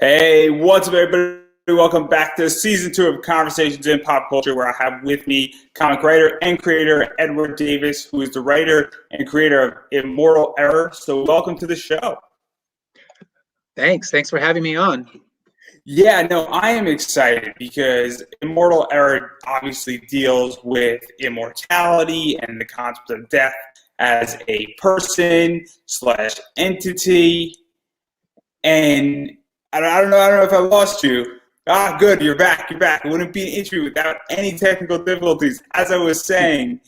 Hey, what's up, everybody? Welcome back to season 2 of Conversations in Pop Culture, where I have with me comic writer and creator Edward Davis, who is the writer and creator of Immortal Error. So, welcome to the show. Thanks for having me on. Yeah, no, I am excited because Immortal Error obviously deals with immortality and the concept of death as a person slash entity. And I don't know if I lost you. Ah, good, you're back. It wouldn't be an interview without any technical difficulties. As I was saying,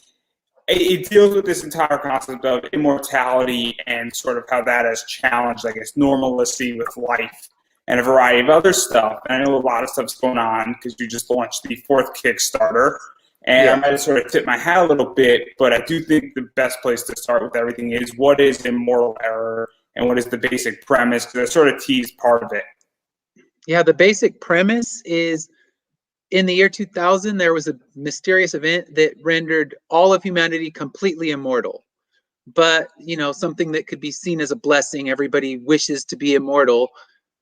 it deals with this entire concept of immortality and sort of how that has challenged, I guess, normalcy with life and a variety of other stuff. And I know a lot of stuff's going on because you just launched the 4th Kickstarter. And I might have sort of tipped my hat a little bit, but I do think the best place to start with everything is what is Immortal Error and what is the basic premise, because I sort of teased part of it. Yeah, the basic premise is in the year 2000, there was a mysterious event that rendered all of humanity completely immortal. But, something that could be seen as a blessing, everybody wishes to be immortal.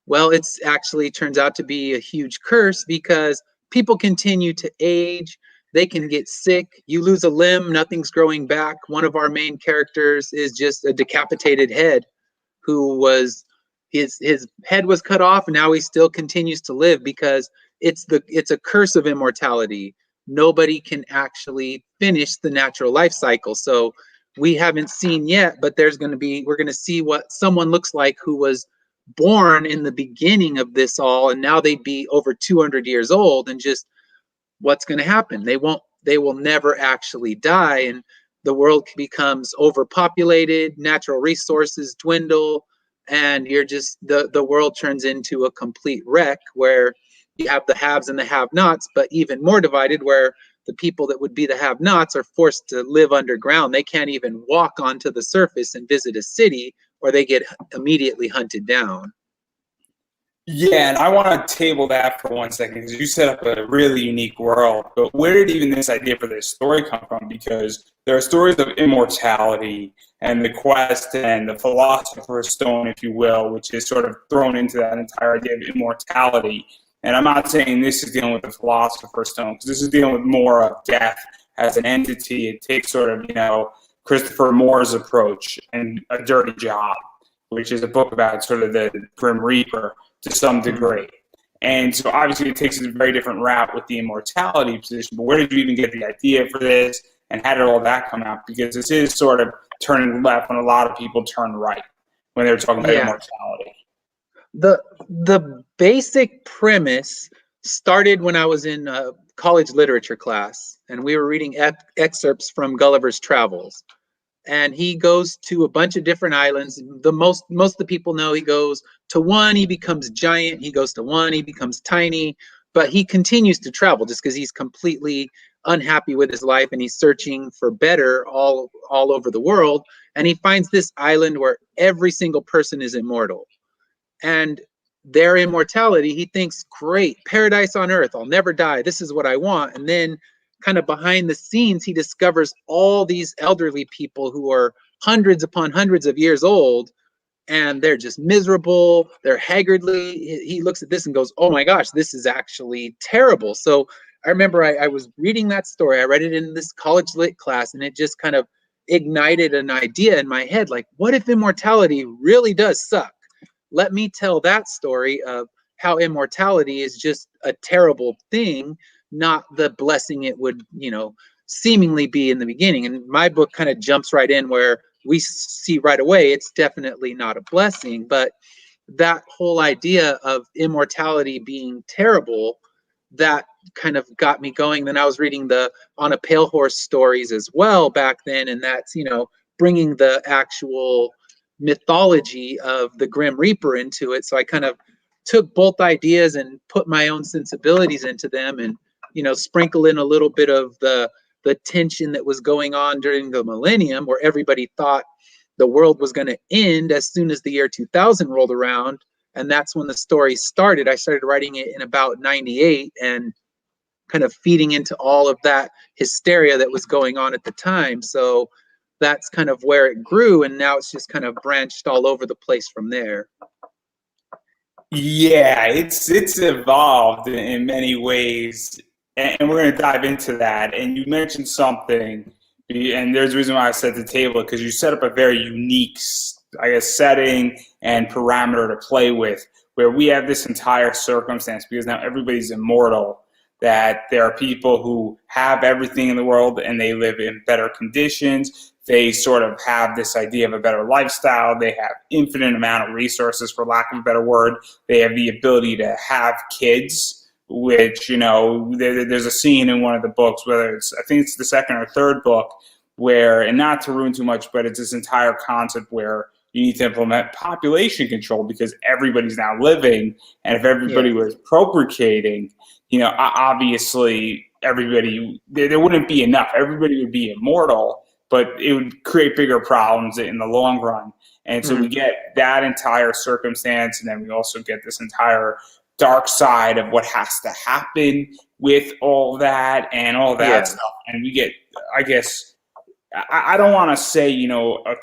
Well, it's actually turns out to be a huge curse because people continue to age. They can get sick. You lose a limb, nothing's growing back. One of our main characters is just a decapitated head who was his head was cut off, and now he still continues to live because it's a curse of immortality. Nobody can actually finish the natural life cycle. So we haven't seen yet, but we're going to see what someone looks like who was born in the beginning of this all, and now they'd be over 200 years old, and just what's going to happen. They will never actually die, and the world becomes overpopulated, natural resources dwindle, and the world turns into a complete wreck where you have the haves and the have-nots, but even more divided, where the people that would be the have-nots are forced to live underground. They can't even walk onto the surface and visit a city, or they get immediately hunted down. Yeah, and I want to table that for 1 second because you set up a really unique world. But where did even this idea for this story come from? Because there are stories of immortality and the quest and the philosopher's stone, if you will, which is sort of thrown into that entire idea of immortality. And I'm not saying this is dealing with the philosopher's stone, because this is dealing with more of death as an entity. It takes sort of, Christopher Moore's approach and A Dirty Job, which is a book about sort of the Grim Reaper to some degree. And so obviously it takes a very different route with the immortality position, but where did you even get the idea for this, and how did all that come out? Because this is sort of turning left when a lot of people turn right when they're talking about immortality. The basic premise started when I was in a college literature class, and we were reading excerpts from Gulliver's Travels. And he goes to a bunch of different islands. Most of the people know he goes to one, he becomes giant. He goes to one, he becomes tiny. But he continues to travel just because he's completely unhappy with his life, and he's searching for better all over the world. And he finds this island where every single person is immortal. And their immortality, he thinks, great, paradise on earth, I'll never die, this is what I want. And then kind of behind the scenes, he discovers all these elderly people who are hundreds upon hundreds of years old, and they're just miserable, they're haggardly. He looks at this and goes, oh my gosh, this is actually terrible. So I remember I was reading that story. I read it in this college lit class, and it just kind of ignited an idea in my head, like, what if immortality really does suck? Let me tell that story of how immortality is just a terrible thing, not the blessing it would, seemingly be in the beginning. And my book kind of jumps right in where we see right away it's definitely not a blessing, but that whole idea of immortality being terrible, that kind of got me going. Then I was reading the On a Pale Horse stories as well back then, and that's, bringing the actual mythology of the Grim Reaper into it. So I kind of took both ideas and put my own sensibilities into them, and sprinkle in a little bit of the tension that was going on during the millennium, where everybody thought the world was going to end as soon as the year 2000 rolled around. And that's when the story started. I started writing it in about 98, and kind of feeding into all of that hysteria that was going on at the time. So that's kind of where it grew, and now it's just kind of branched all over the place from there. Yeah, it's evolved in many ways, and we're going to dive into that. And you mentioned something, and there's a reason why I set the table because you set up a very unique, I guess, setting and parameter to play with, where we have this entire circumstance because now everybody's immortal. That there are people who have everything in the world and they live in better conditions. They sort of have this idea of a better lifestyle. They have infinite amount of resources, for lack of a better word. They have the ability to have kids, which, there's a scene in one of the books, whether it's, I think it's the second or third book, where, and not to ruin too much, but it's this entire concept where you need to implement population control because everybody's now living. And if everybody Yeah. was procreating, obviously everybody, there wouldn't be enough. Everybody would be immortal, but it would create bigger problems in the long run. And so we Mhm. get that entire circumstance, and then we also get this entire dark side of what has to happen with all that and all that Yeah. stuff. And we get, I guess, I don't want to say, a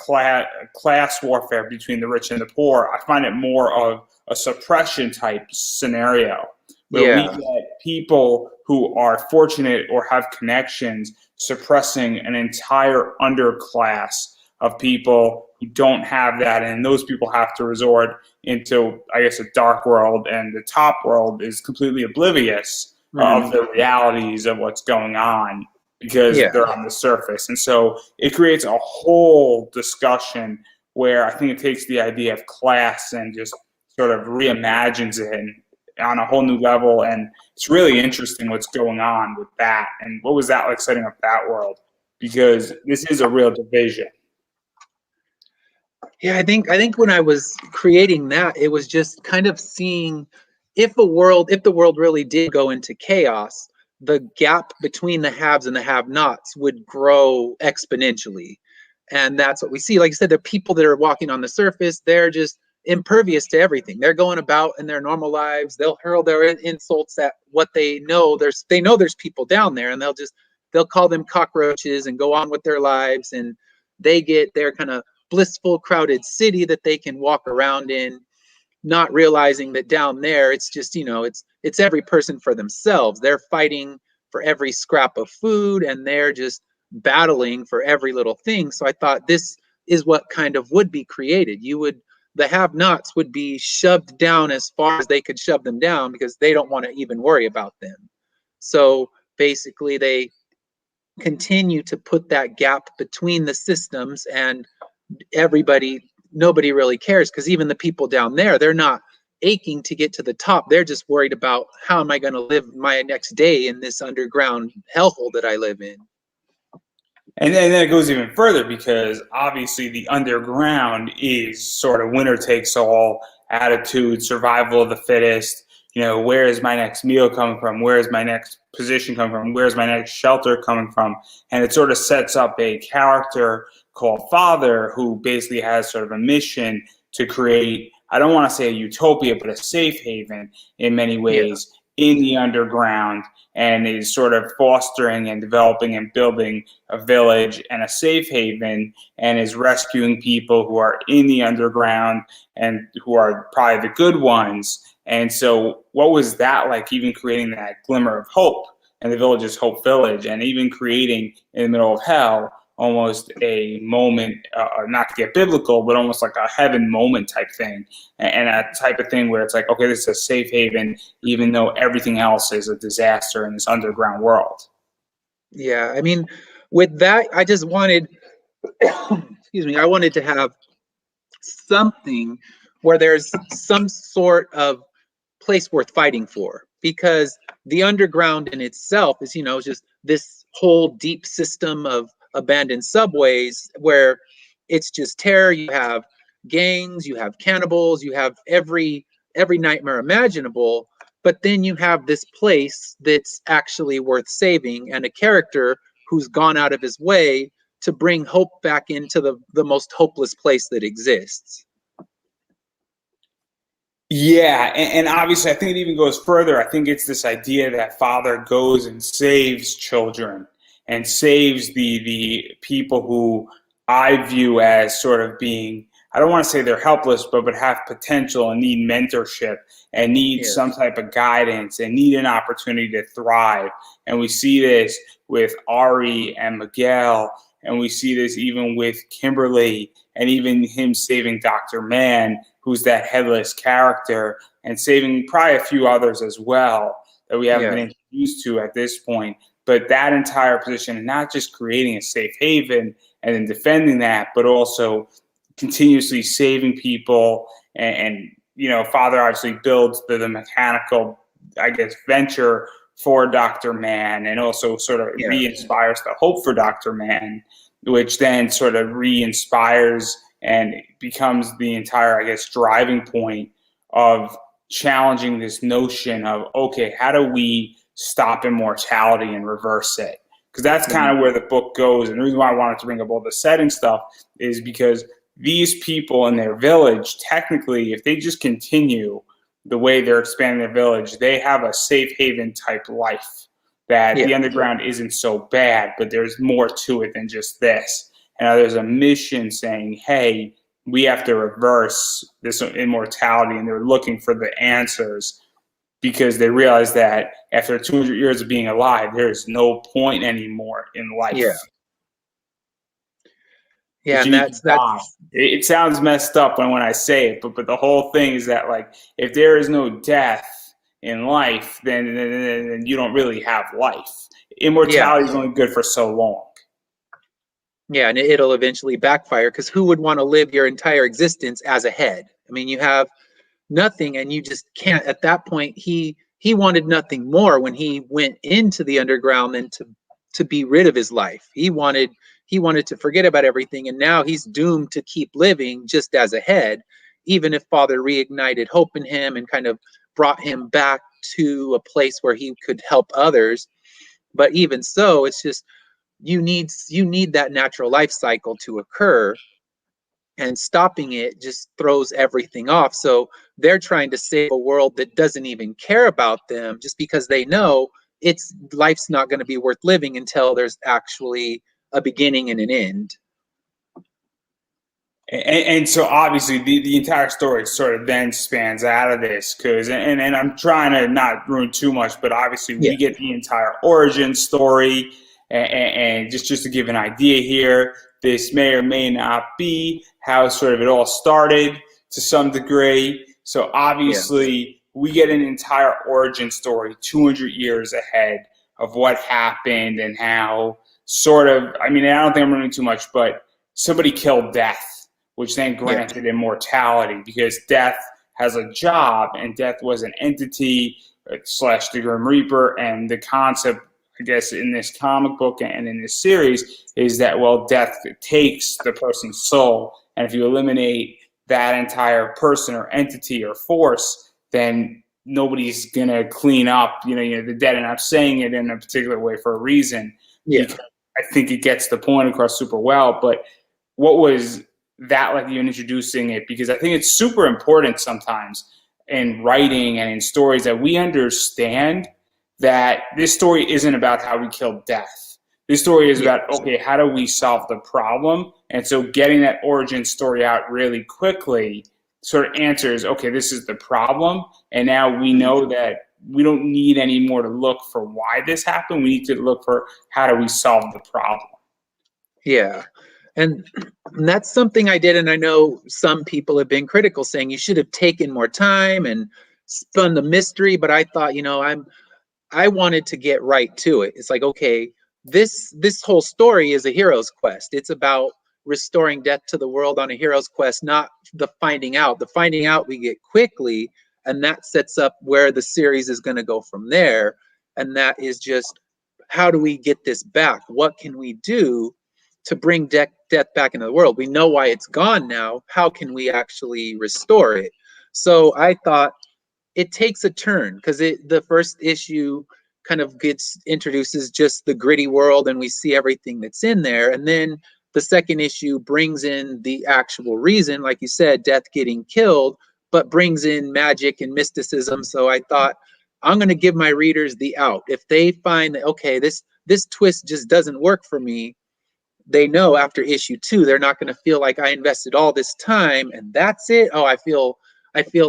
class warfare between the rich and the poor. I find it more of a suppression type scenario where we Yeah. get people who are fortunate or have connections suppressing an entire underclass of people who don't have that. And those people have to resort into, I guess, a dark world, and the top world is completely oblivious of Mhm. the realities of what's going on because Yeah. they're on the surface. And so it creates a whole discussion where I think it takes the idea of class and just sort of reimagines it on a whole new level. And it's really interesting what's going on with that. And what was that like setting up that world? Because this is a real division. Yeah, I think when I was creating that, it was just kind of seeing if the world really did go into chaos, the gap between the haves and the have-nots would grow exponentially. And that's what we see. Like I said, the people that are walking on the surface, they're just impervious to everything. They're going about in their normal lives. They'll hurl their insults at what they know. They know there's people down there, and they'll call them cockroaches and go on with their lives. And they get their kind of blissful, crowded city that they can walk around in, not realizing that down there it's just, it's every person for themselves. They're fighting for every scrap of food, and they're just battling for every little thing. So I thought this is what kind of would be created. The have-nots would be shoved down as far as they could shove them down because they don't want to even worry about them. So basically they continue to put that gap between the systems, and nobody really cares because even the people down there, they're not aching to get to the top. They're just worried about how am I going to live my next day in this underground hellhole that I live in. And then it goes even further because obviously the underground is sort of winner takes all attitude, survival of the fittest. Where is my next meal coming from? Where is my next position coming from? Where's my next shelter coming from? And it sort of sets up a character called Father who basically has sort of a mission to create, I don't want to say a utopia, but a safe haven in many Yeah. ways in the underground, and is sort of fostering and developing and building a village and a safe haven, and is rescuing people who are in the underground and who are probably the good ones. And so what was that like, even creating that glimmer of hope? And the village is Hope Village, and even creating in the middle of hell almost a moment, not to get biblical, but almost like a heaven moment type thing, and a type of thing where it's like, okay, this is a safe haven, even though everything else is a disaster in this underground world. Yeah, I mean, with that, I just wanted, excuse me, I wanted to have something where there's some sort of place worth fighting for, because the underground in itself is, just this whole deep system of abandoned subways where it's just terror. You have gangs, you have cannibals, you have every nightmare imaginable, but then you have this place that's actually worth saving, and a character who's gone out of his way to bring hope back into the most hopeless place that exists. Yeah, and obviously, I think it even goes further. I think it's this idea that Father goes and saves children and saves the people who I view as sort of being I don't want to say they're helpless, but have potential and need mentorship and need Yes. some type of guidance and need an opportunity to thrive. And we see this with Ari and Miguel, and we see this even with Kimberly, and even him saving Dr. Mann, who's that headless character, and saving probably a few others as well that we haven't been introduced to at this point. But that entire position, not just creating a safe haven and then defending that, but also continuously saving people. And you know, Father obviously builds the mechanical, I guess, venture for Dr. Mann, and also sort of re-inspires the hope for Dr. Mann, which then sort of re-inspires and becomes the entire, I guess, driving point of challenging this notion of, okay, how do we stop immortality and reverse it? Because that's kind of where the book goes. And the reason why I wanted to bring up all the setting stuff is because these people in their village, technically, if they just continue the way they're expanding their village, they have a safe haven type life, that the underground isn't so bad, but there's more to it than just this. And there's a mission saying, hey, we have to reverse this immortality, and they're looking for the answers because they realize that after 200 years of being alive, there's no point anymore in life. Yeah, and that's it sounds messed up when I say it, but the whole thing is that, like, if there is no death in life, then you don't really have life. Immortality is only good for so long. Yeah, and it'll eventually backfire, because who would want to live your entire existence as a head? I mean, you have nothing, and you just can't. At that point, he wanted nothing more when he went into the underground than to be rid of his life. He wanted to forget about everything, and now he's doomed to keep living just as a head, even if Father reignited hope in him and kind of brought him back to a place where he could help others. But even so, it's just you need that natural life cycle to occur, and stopping it just throws everything off. So they're trying to save a world that doesn't even care about them, just because they know life's not going to be worth living until there's actually a beginning and an end. And so obviously the entire story sort of then spans out of this, because and I'm trying to not ruin too much, but obviously we get the entire origin story, and just to give an idea here, this may or may not be how sort of it all started to some degree. So obviously we get an entire origin story 200 years ahead of what happened, and how sort of, I mean, I don't think I'm running too much, but somebody killed death, which then granted immortality, because death has a job, and death was an entity / the Grim Reaper. And the concept, I guess, in this comic book and in this series is that, well, death takes the person's soul, and if you eliminate that entire person or entity or force, then nobody's gonna clean up, you know, the dead. And I'm saying it in a particular way for a reason. Because I think it gets the point across super well. But what was that like, you introducing it? Because I think it's super important sometimes in writing and in stories that we understand that this story isn't about how we kill death. This story is about, okay, how do we solve the problem? And so getting that origin story out really quickly sort of answers, okay, this is the problem. And now we know that we don't need any more to look for why this happened. We need to look for how do we solve the problem. Yeah. And that's something I did. And I know some people have been critical, saying you should have taken more time and spun the mystery. But I thought, I wanted to get right to it. It's like, okay, this whole story is a hero's quest. It's about restoring death to the world on a hero's quest, not the finding out. The finding out we get quickly, and that sets up where the series is going to go from there. And that is just, how do we get this back? What can we do to bring death back into the world? We know why it's gone now. How can we actually restore it? So I thought it takes a turn, because the first issue kind of introduces just the gritty world, and we see everything that's in there. And then the second issue brings in the actual reason, like you said, death getting killed, but brings in magic and mysticism. So I thought, I'm going to give my readers the out. If they find that, okay, this twist just doesn't work for me, they know after issue 2, they're not going to feel like I invested all this time and that's it. Oh, I feel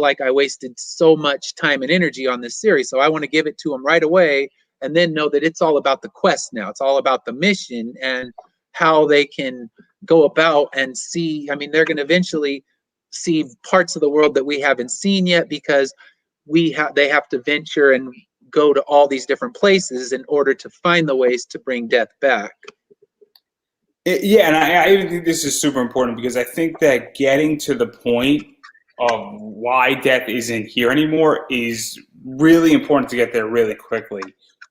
like I wasted so much time and energy on this series. So I want to give it to them right away and then know that it's all about the quest now. It's all about the mission and how they can go about and see. I mean, they're going to eventually see parts of the world that we haven't seen yet because they have to venture and go to all these different places in order to find the ways to bring death back. Yeah, and I even think this is super important because I think that getting to the point of why death isn't here anymore is really important to get there really quickly.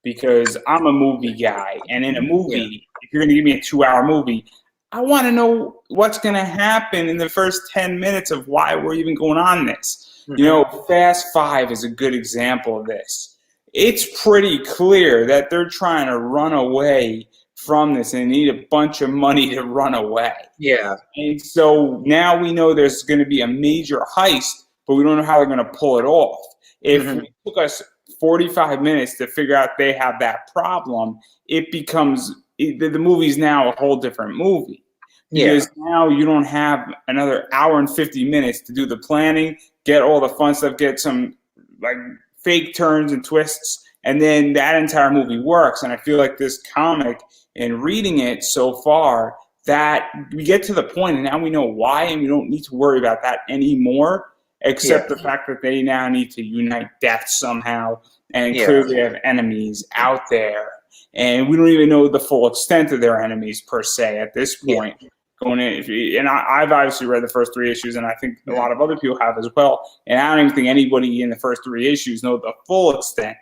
Because I'm a movie guy, and in a movie, if you're going to give me a 2-hour movie, I want to know what's going to happen in the first 10 minutes of why we're even going on this. You know, Fast 5 is a good example of this. It's pretty clear that they're trying to run away from this and need a bunch of money to run away. Yeah. And so now we know there's going to be a major heist, but we don't know how they're going to pull it off. If it took us 45 minutes to figure out they have that problem, it becomes the movie's now a whole different movie. Because now you don't have another hour and 50 minutes to do the planning, get all the fun stuff, get some like fake turns and twists, and then that entire movie works. And I feel like this comic, in reading it so far, that we get to the point and now we know why, and we don't need to worry about that anymore, except the fact that they now need to unite death somehow and clearly have enemies out there. And we don't even know the full extent of their enemies per se at this point. Going in, and I've obviously read the first 3 issues, and I think a lot of other people have as well. And I don't even think anybody in the first 3 issues know the full extent.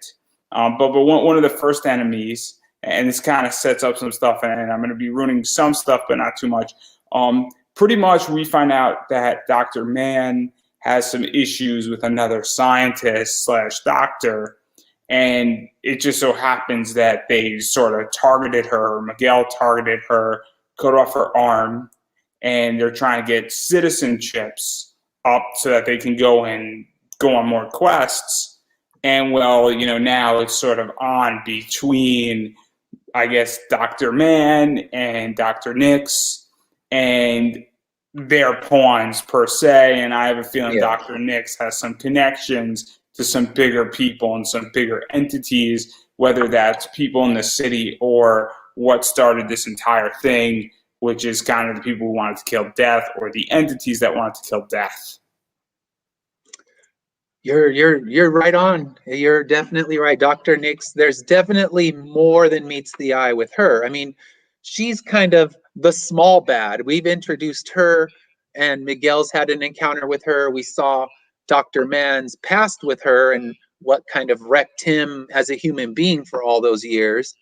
But one of the first enemies, and this kind of sets up some stuff, and I'm going to be ruining some stuff, but not too much. Pretty much, we find out that Dr. Mann has some issues with another scientist / doctor, and it just so happens that they sort of targeted her. Miguel targeted her, cut off her arm, and they're trying to get citizenships up so that they can go on more quests. And well, you know, now it's sort of on between, I guess, Dr. Mann and Dr. Nix and their pawns per se. And I have a feeling Dr. Nix has some connections to some bigger people and some bigger entities, whether that's people in the city or what started this entire thing, which is kind of the people who wanted to kill death or the entities that wanted to kill death. You're right on. You're definitely right. Dr. Nix, there's definitely more than meets the eye with her. I mean, she's kind of the small bad. We've introduced her, and Miguel's had an encounter with her. We saw Dr. Mann's past with her and what kind of wrecked him as a human being for all those years.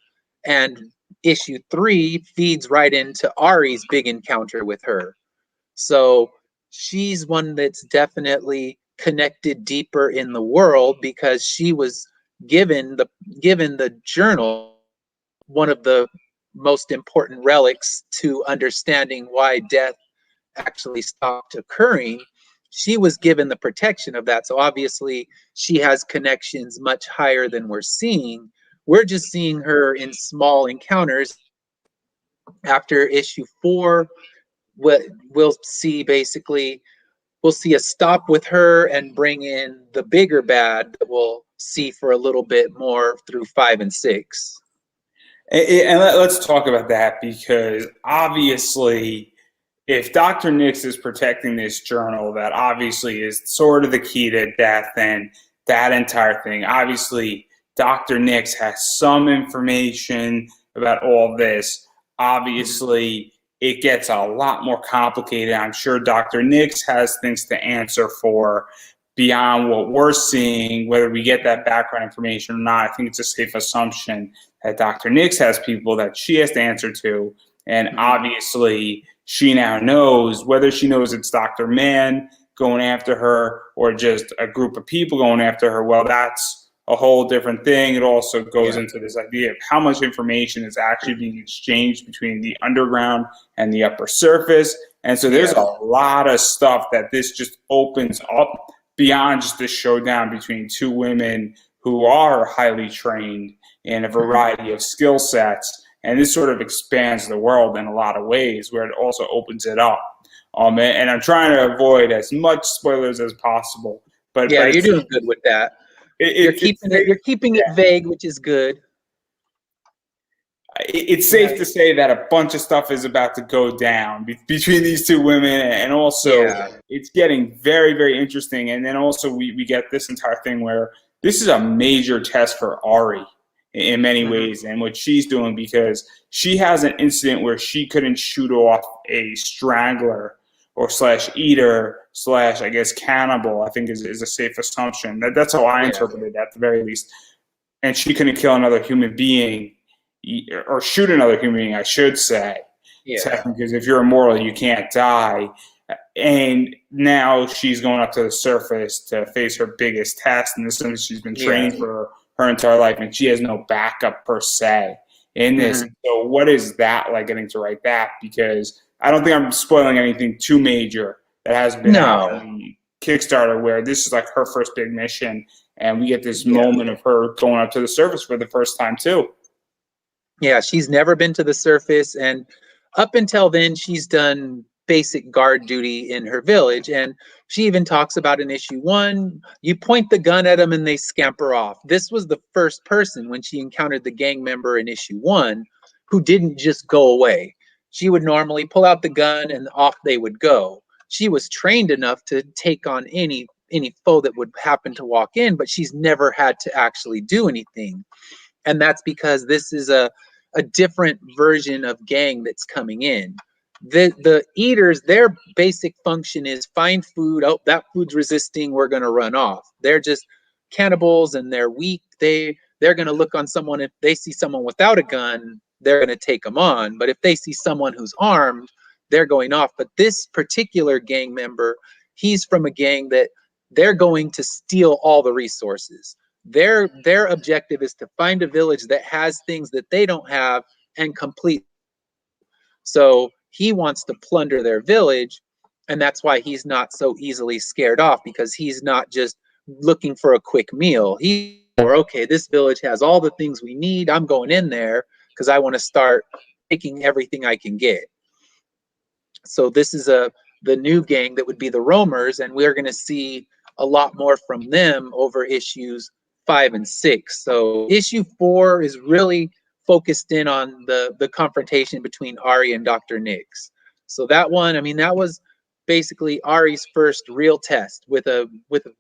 And issue 3 feeds right into Ari's big encounter with her. So she's one that's definitely connected deeper in the world because she was given the journal, one of the most important relics to understanding why death actually stopped occurring. She was given the protection of that. So obviously she has connections much higher than we're seeing. We're just seeing her in small encounters. After issue 4, we'll see a stop with her and bring in the bigger bad that we'll see for a little bit more through 5 and 6. And let's talk about that, because obviously if Dr. Nix is protecting this journal, that obviously is sort of the key to death and that entire thing. Obviously, Dr. Nix has some information about all this. Obviously, it gets a lot more complicated. I'm sure Dr. Nix has things to answer for beyond what we're seeing, whether we get that background information or not. I think it's a safe assumption that Dr. Nix has people that she has to answer to. And obviously, she now knows, whether she knows it's Dr. Mann going after her or just a group of people going after her, well, that's a whole different thing. It also goes into this idea of how much information is actually being exchanged between the underground and the upper surface. And so there's a lot of stuff that this just opens up beyond just this showdown between 2 women who are highly trained in a variety of skill sets. And this sort of expands the world in a lot of ways, where it also opens it up. And I'm trying to avoid as much spoilers as possible. But Yeah, you're it's, doing good with that. You're keeping it vague, which is good. it's safe to say that a bunch of stuff is about to go down between these two women, and also it's getting very, very interesting. And then also we get this entire thing where this is a major test for Ari in many ways, and what she's doing, because she has an incident where she couldn't shoot off a strangler or slash eater slash, I guess, cannibal, I think is a safe assumption. That's how I interpreted it at the very least. And she couldn't kill another human being, or shoot another human being, I should say. Because if you're immortal, you can't die. And now she's going up to the surface to face her biggest test, and this is something she's been training for her entire life, and she has no backup per se in this. So what is that like, getting to write that? Because I don't think I'm spoiling anything too major that has been out on Kickstarter, where this is like her first big mission, and we get this moment of her going up to the surface for the first time too. Yeah, she's never been to the surface, and up until then, she's done basic guard duty in her village. And she even talks about in issue 1, you point the gun at them and they scamper off. This was the first person, when she encountered the gang member in issue 1, who didn't just go away. She would normally pull out the gun and off they would go. She was trained enough to take on any foe that would happen to walk in, but she's never had to actually do anything. And that's because this is a different version of gang that's coming in. The eaters, their basic function is find food. Oh, that food's resisting, we're going to run off. They're just cannibals, and they're weak. They're going to look on someone. If they see someone without a gun, they're going to take them on. But if they see someone who's armed, they're going off. But this particular gang member, he's from a gang that they're going to steal all the resources. Their objective is to find a village that has things that they don't have and complete. So he wants to plunder their village, and that's why he's not so easily scared off, because he's not just looking for a quick meal. Okay, this village has all the things we need. I'm going in there because I want to start taking everything I can get. So this is the new gang that would be the Roamers, and we're going to see a lot more from them over issues 5 and 6. So issue 4 is really focused in on the confrontation between Ari and Dr. Nyx. So that one, I mean, that was basically Ari's first real test with a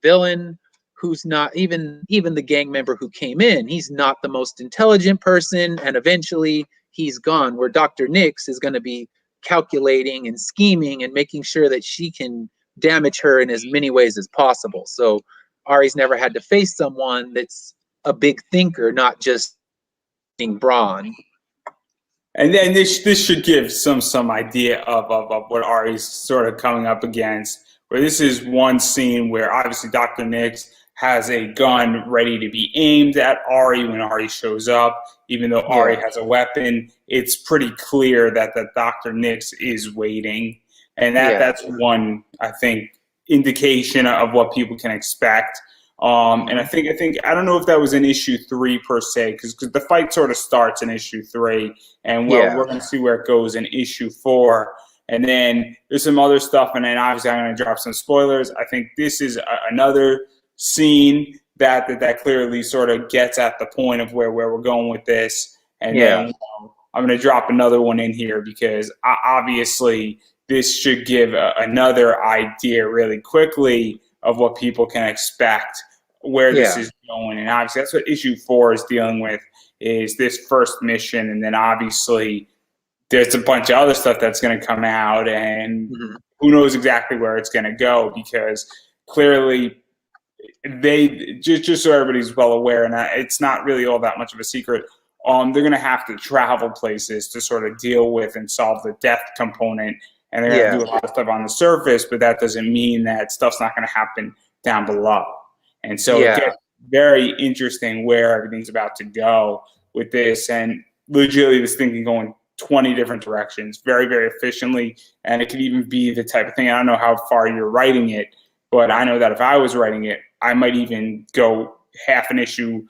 villain who's not even the gang member who came in. He's not the most intelligent person, and eventually he's gone, where Dr. Nyx is going to be calculating and scheming and making sure that she can damage her in as many ways as possible. So Ari's never had to face someone that's a big thinker, not just being brawn. And then this should give some idea of what Ari's sort of coming up against, where this is one scene where obviously Dr. Nyx has a gun ready to be aimed at Ari when Ari shows up. Even though Ari has a weapon, it's pretty clear that Dr. Nyx is waiting. And that's one, I think, indication of what people can expect. And I think I don't know if that was in issue 3 per se, because the fight sort of starts in issue 3, and we're going to see where it goes in issue 4. And then there's some other stuff, and then obviously I'm going to drop some spoilers. I think this is another scene that clearly sort of gets at the point of where we're going with this. And then I'm going to drop another one in here, because obviously this should give another idea really quickly of what people can expect, where this is going. And obviously that's what issue 4 is dealing with, is this first mission. And then obviously there's a bunch of other stuff that's going to come out, and who knows exactly where it's going to go, because clearly they, just so everybody's well aware, and it's not really all that much of a secret, they're going to have to travel places to sort of deal with and solve the death component. And they're going to do a lot of stuff on the surface, but that doesn't mean that stuff's not going to happen down below. And so it gets very interesting where everything's about to go with this. And legitimately, this thing can go in 20 different directions very, very efficiently. And it could even be the type of thing, I don't know how far you're writing it, but I know that if I was writing it, I might even go half an issue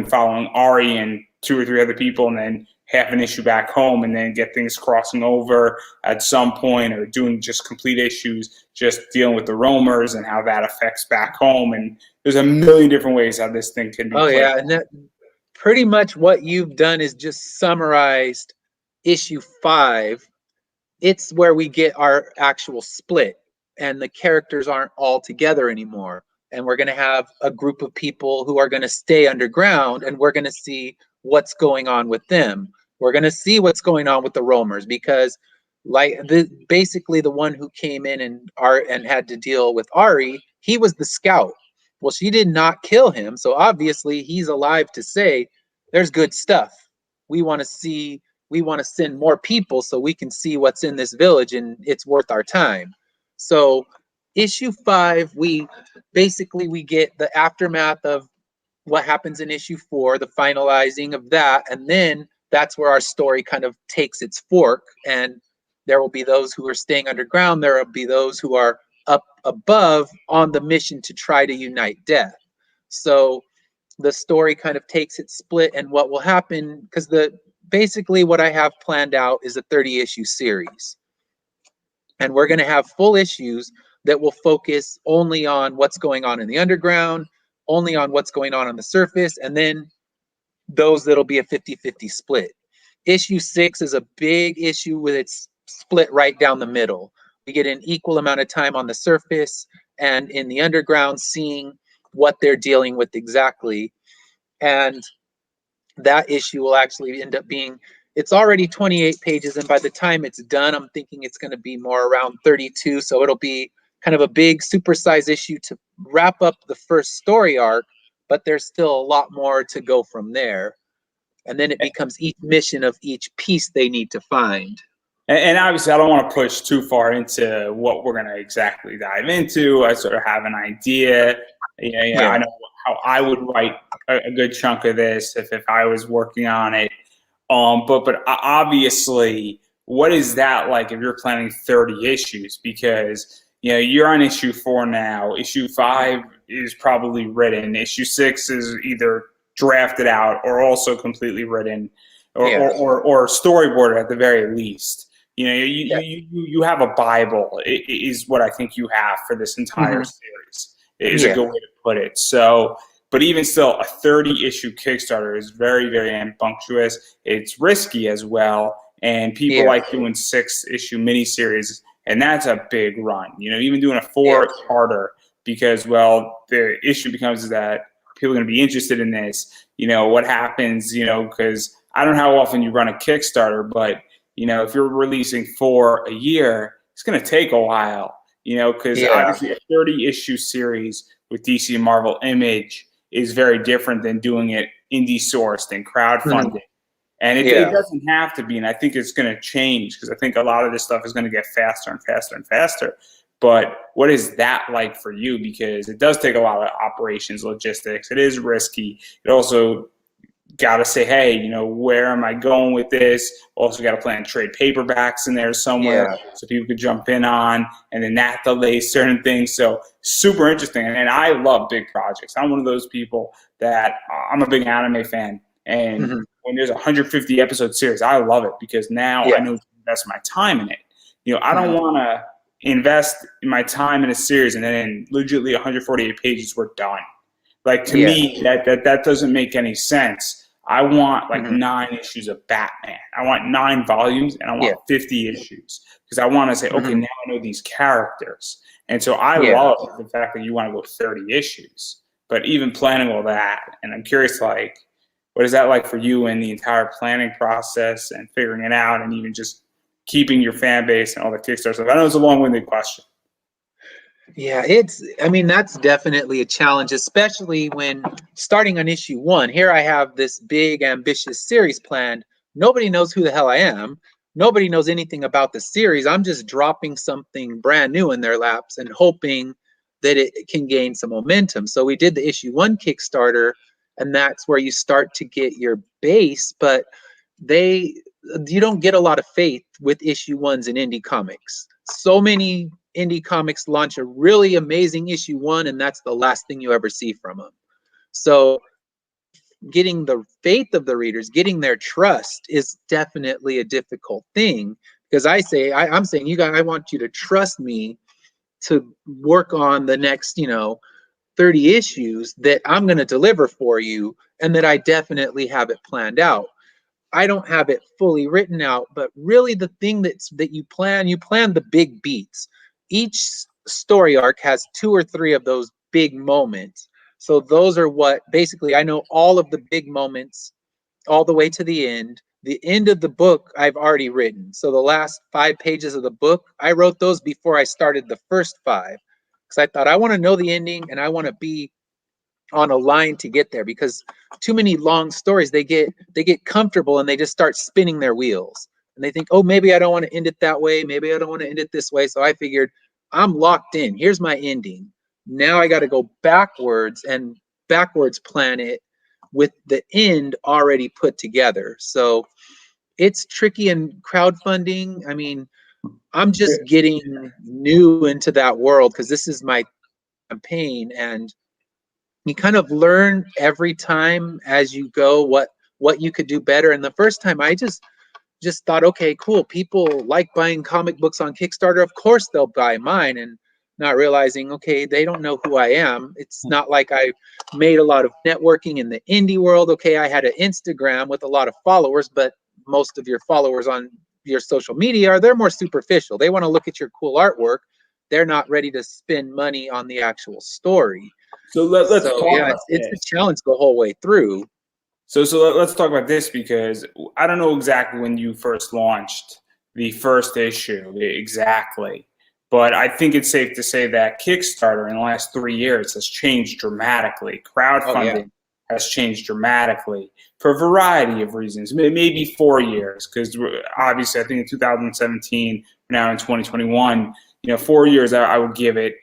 following Ari and 2 or 3 other people, and then half an issue back home and then get things crossing over at some point, or doing just complete issues, just dealing with the roamers and how that affects back home. And there's a million different ways how this thing can be Oh played. yeah, and that pretty much what you've done is just summarized issue 5. It's where we get our actual split, and the characters aren't all together anymore. And we're going to have a group of people who are going to stay underground, and we're going to see what's going on with them. We're going to see what's going on with the roamers, because basically the one who came in and had to deal with Ari, he was the scout. Well, she did not kill him, so obviously he's alive to say there's good stuff. We want to send more people so we can see what's in this village, and it's worth our time. So issue 5, we get the aftermath of what happens in issue 4, the finalizing of that, and then that's where our story kind of takes its fork, and there will be those who are staying underground, there will be those who are up above on the mission to try to unite Death. So the story kind of takes its split, and what will happen, because basically what I have planned out is a 30-issue series. And we're going to have full issues that will focus only on what's going on in the underground, only on what's going on the surface, and then those that'll be a 50-50 split. Issue 6 is a big issue with its split right down the middle. We get an equal amount of time on the surface and in the underground, seeing what they're dealing with exactly. And that issue will actually end up being, it's already 28 pages, and by the time it's done, I'm thinking it's going to be more around 32. So it'll be kind of a big supersize issue to wrap up the first story arc, but there's still a lot more to go from there. And then it becomes each mission of each piece they need to find. And obviously, I don't want to push too far into what we're going to exactly dive into. I sort of have an idea. I know how I would write a good chunk of this if I was working on it. But obviously, what is that like if you're planning 30 issues? Because you're on issue 4 now. Issue 5 is probably written. Issue 6 is either drafted out or also completely written, or storyboarded at the very least. You have a Bible is what I think you have for this entire series. Is a good way to put it. So, but even still, a 30-issue Kickstarter is very, very ambitious. It's risky as well, and people like doing 6-issue miniseries, and that's a big run. Even doing a 4-parter, because the issue becomes that people are going to be interested in this. What happens? Because I don't know how often you run a Kickstarter, but if you're releasing 4 a year, it's going to take a while. Because obviously a 30-issue series with DC and Marvel Image is very different than doing it indie sourced and crowdfunded. And it doesn't have to be. And I think it's going to change, because I think a lot of this stuff is going to get faster and faster and faster. But what is that like for you? Because it does take a lot of operations, logistics. It is risky. It also got to say, hey, where am I going with this? Also got to plan trade paperbacks in there somewhere so people could jump in on, and then that delays certain things. So super interesting. And I love big projects. I'm one of those people that I'm a big anime fan. And when there's a 150 episode series, I love it, because now I know to invest my time in it. I don't want to invest my time in a series and then legitimately 148 pages we're done. Like, to me, that doesn't make any sense. I want 9 issues of Batman. I want 9 volumes, and I want 50 issues, because I want to say, okay, now I know these characters. And so I love the fact that you want to go 30 issues. But even planning all that, and I'm curious, what is that like for you in the entire planning process and figuring it out, and even just keeping your fan base and all the Kickstarter stuff? I know it's a long-winded question. Yeah, that's definitely a challenge, especially when starting on issue 1. Here I have this big, ambitious series planned. Nobody knows who the hell I am. Nobody knows anything about the series. I'm just dropping something brand new in their laps and hoping that it can gain some momentum. So we did the issue 1 Kickstarter, and that's where you start to get your base, but you don't get a lot of faith with issue 1s in indie comics. So many indie comics launch a really amazing issue 1, and that's the last thing you ever see from them. So getting the faith of the readers, getting their trust is definitely a difficult thing. Because I'm saying, you guys, I want you to trust me to work on the next, 30 issues that I'm going to deliver for you, and that I definitely have it planned out. I don't have it fully written out, but really the thing that you plan the big beats. Each story arc has 2 or 3 of those big moments. So those are what basically I know all of the big moments all the way to the end. The end of the book I've already written. So the last 5 pages of the book, I wrote those before I started the first 5, because I thought I want to know the ending and I want to be on a line to get there, because too many long stories, they get comfortable and they just start spinning their wheels, and they think, oh, maybe I don't want to end it that way, maybe I don't want to end it this way. So I figured, I'm locked in, here's my ending. Now I got to go backwards and backwards plan it with the end already put together. So it's tricky. And crowdfunding, I mean, I'm just getting new into that world because this is my campaign, and you kind of learn every time as you go what you could do better. And the first time I just thought, okay, cool, people like buying comic books on Kickstarter, of course they'll buy mine, and not realizing, okay, they don't know who I am. It's not like I made a lot of networking in the indie world. Okay, I had an Instagram with a lot of followers, but most of your followers on your social media they're more superficial. They want to look at your cool artwork. They're not ready to spend money on the actual story. So let's So talk yeah, about it's this. a challenge the whole way through. So let's talk about this, because I don't know exactly when you first launched the first issue exactly, but I think it's safe to say that Kickstarter in the last 3 years has changed dramatically. Oh yeah. Crowdfunding has changed dramatically for a variety of reasons. Maybe 4 years, because obviously I think in 2017, now in 2021, 4 years I would give it.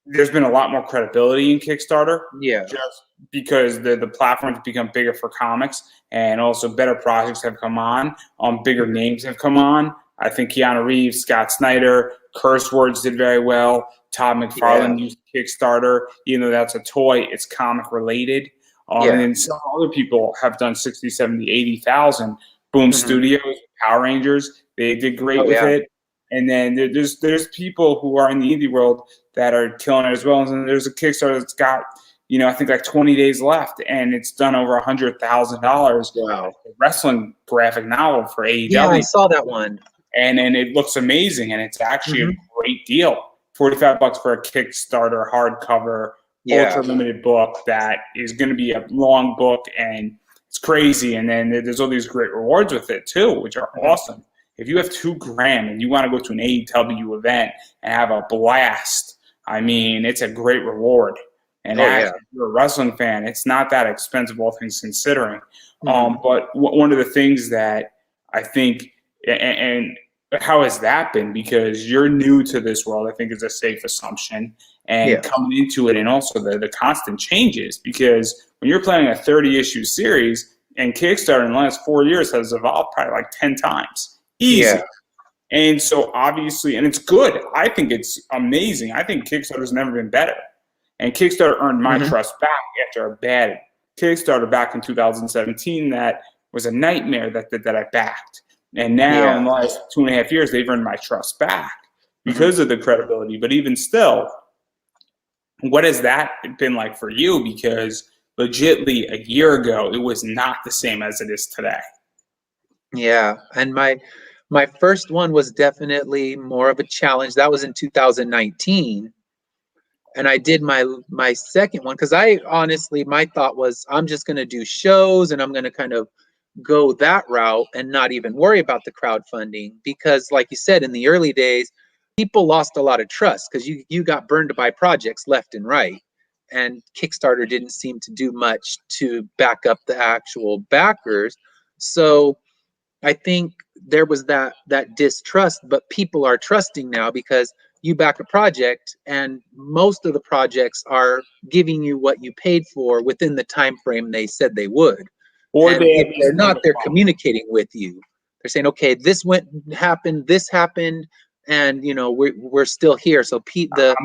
There's been a lot more credibility in Kickstarter, Yeah. just because the platforms become bigger for comics, and also better projects have come on. Bigger names have come on. I think Keanu Reeves, Scott Snyder, Curse Words did very well. Todd McFarlane used Kickstarter, even though that's a toy, it's comic related. And then some other people have done 60, 70, 80,000. Boom Studios, Power Rangers, they did great with it. And then there's people who are in the indie world that are killing it as well. And then there's a Kickstarter that's got, I think like 20 days left, and it's done over $100,000. Wow. A wrestling graphic novel for AEW. Yeah, I saw that one. And it looks amazing, and it's actually a great deal. $45 for a Kickstarter hardcover, ultra limited book that is going to be a long book, and it's crazy. And then there's all these great rewards with it too, which are awesome. If you have $2,000 and you want to go to an AEW event and have a blast, I mean, it's a great reward. And if you're a wrestling fan, it's not that expensive, all things considering. But one of the things that I think, and how has that been? Because you're new to this world, I think is a safe assumption. And coming into it, and also the constant changes. Because when you're planning a 30-issue series, and Kickstarter in the last 4 years has evolved probably like 10 times. Easy. Yeah. And so obviously, and it's good. I think it's amazing. I think Kickstarter's never been better. And Kickstarter earned my trust back after a bad Kickstarter back in 2017 that was a nightmare that I backed. And now in the last 2.5 years, they've earned my trust back because of the credibility. But even still, what has that been like for you? Because legitly a year ago, it was not the same as it is today. Yeah. And my first one was definitely more of a challenge. That was in 2019. And I did my second one because I honestly, my thought was I'm just going to do shows and I'm going to kind of go that route and not even worry about the crowdfunding. Because like you said, in the early days, people lost a lot of trust because you got burned by projects left and right. And Kickstarter didn't seem to do much to back up the actual backers. So I think there was that distrust, but people are trusting now because you back a project and most of the projects are giving you what you paid for within the time frame they said they would. Or if they're not, they're communicating with you. They're saying, okay, this happened, and we're still here. So the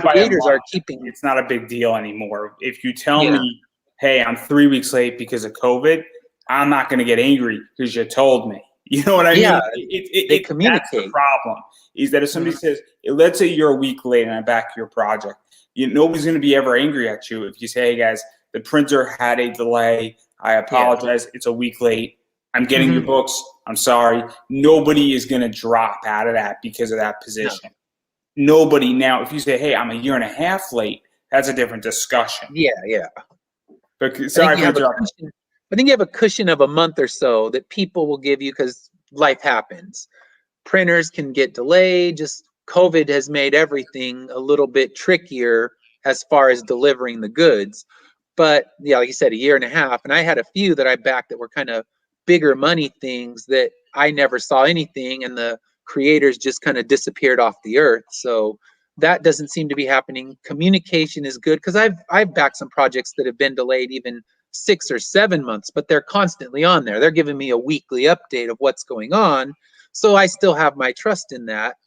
creators are keeping. It's not a big deal anymore. If you tell me, hey, I'm 3 weeks late because of COVID, I'm not going to get angry because you told me. You know what I Yeah, mean? they That's the communicate. problem, is that if somebody Mhm. says, let's say you're a week late and I back your project, nobody's going to be ever angry at you if you say, hey, guys, the printer had a delay. I Yeah. apologize. It's a week late. I'm getting your Mhm. books. I'm sorry. Nobody is going to drop out of that because of that No. position. Nobody. Now, if you say, hey, I'm a year and a half late, that's a different discussion. Yeah, yeah. But I think sorry you for have a interrupting. cushion. I think you have a cushion of a month or so that people will give you because life happens. Printers can get delayed. Just COVID has made everything a little bit trickier as far as delivering the goods. But yeah, like you said, a year and a half. And I had a few that I backed that were kind of bigger money things that I never saw anything, and the creators just kind of disappeared off the earth. So that doesn't seem to be happening. Communication is good because I've backed some projects that have been delayed even 6 or 7 months, but they're constantly on there. They're giving me a weekly update of what's going on. So I still have my trust in that.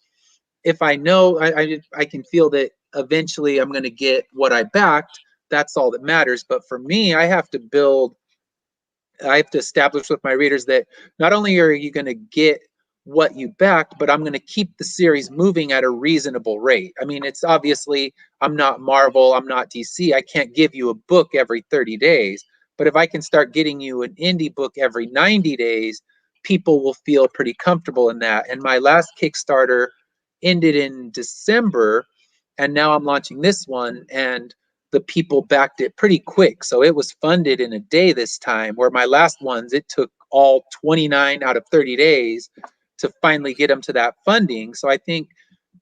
If I know I can feel that eventually I'm going to get what I backed, that's all that matters. But for me, I have to establish with my readers that not only are you going to get what you backed, but I'm going to keep the series moving at a reasonable rate. I mean, it's obviously, I'm not Marvel, I'm not DC. I can't give you a book every 30 days. But if I can start getting you an indie book every 90 days, people will feel pretty comfortable in that. And my last Kickstarter ended in December, and now I'm launching this one. And the people backed it pretty quick. So it was funded in a day this time, where my last ones, it took all 29 out of 30 days to finally get them to that funding. So I think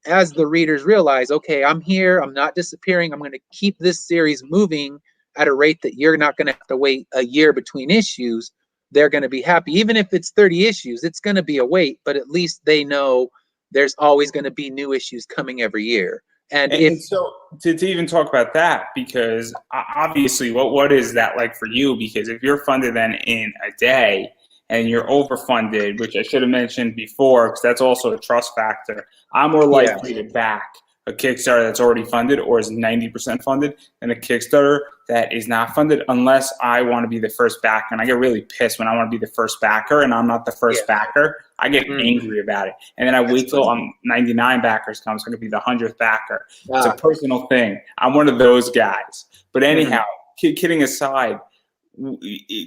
as the readers realize, okay, I'm here, I'm not disappearing, I'm going to keep this series moving at a rate that you're not going to have to wait a year between issues, they're going to be happy. Even if it's 30 issues, it's going to be a wait, but at least they know there's always going to be new issues coming every year. And if And so to even talk about that, because obviously, what is that like for you? Because if you're funded then in a day and you're overfunded, which I should have mentioned before, because that's also a trust factor, I'm more yeah, likely to back a Kickstarter that's already funded or is 90% funded than a Kickstarter that is not funded, unless I want to be the first backer. And I get really pissed when I want to be the first backer and I'm not the yeah, first backer. I get mm, angry about it. And then I that's wait till funny. 99 backers comes, I'm going to be the 100th backer. It's a Ah, personal thing. I'm one of those guys. But mhm, anyhow, kidding aside,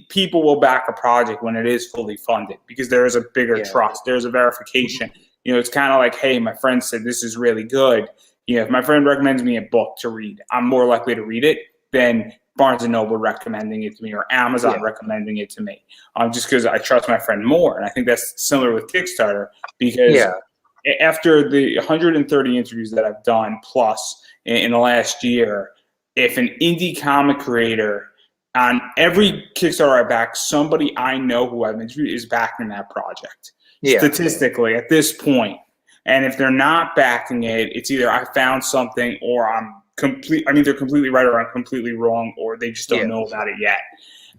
people will back a project when it is fully funded because there is a bigger yeah, trust. There's a verification. It's kind of like, hey, my friend said this is really good. If my friend recommends me a book to read, I'm more likely to read it than Barnes and Noble recommending it to me or Amazon yeah, recommending it to me. Just because I trust my friend more. And I think that's similar with Kickstarter because yeah, after the 130 interviews that I've done plus in the last year, if an indie comic creator on every Kickstarter I back, somebody I know who I've interviewed is backing that project. yeah, Statistically, at this point. And if they're not backing it, it's either I found something or I'm either completely right or I'm completely wrong, or they just don't yeah, know about it yet.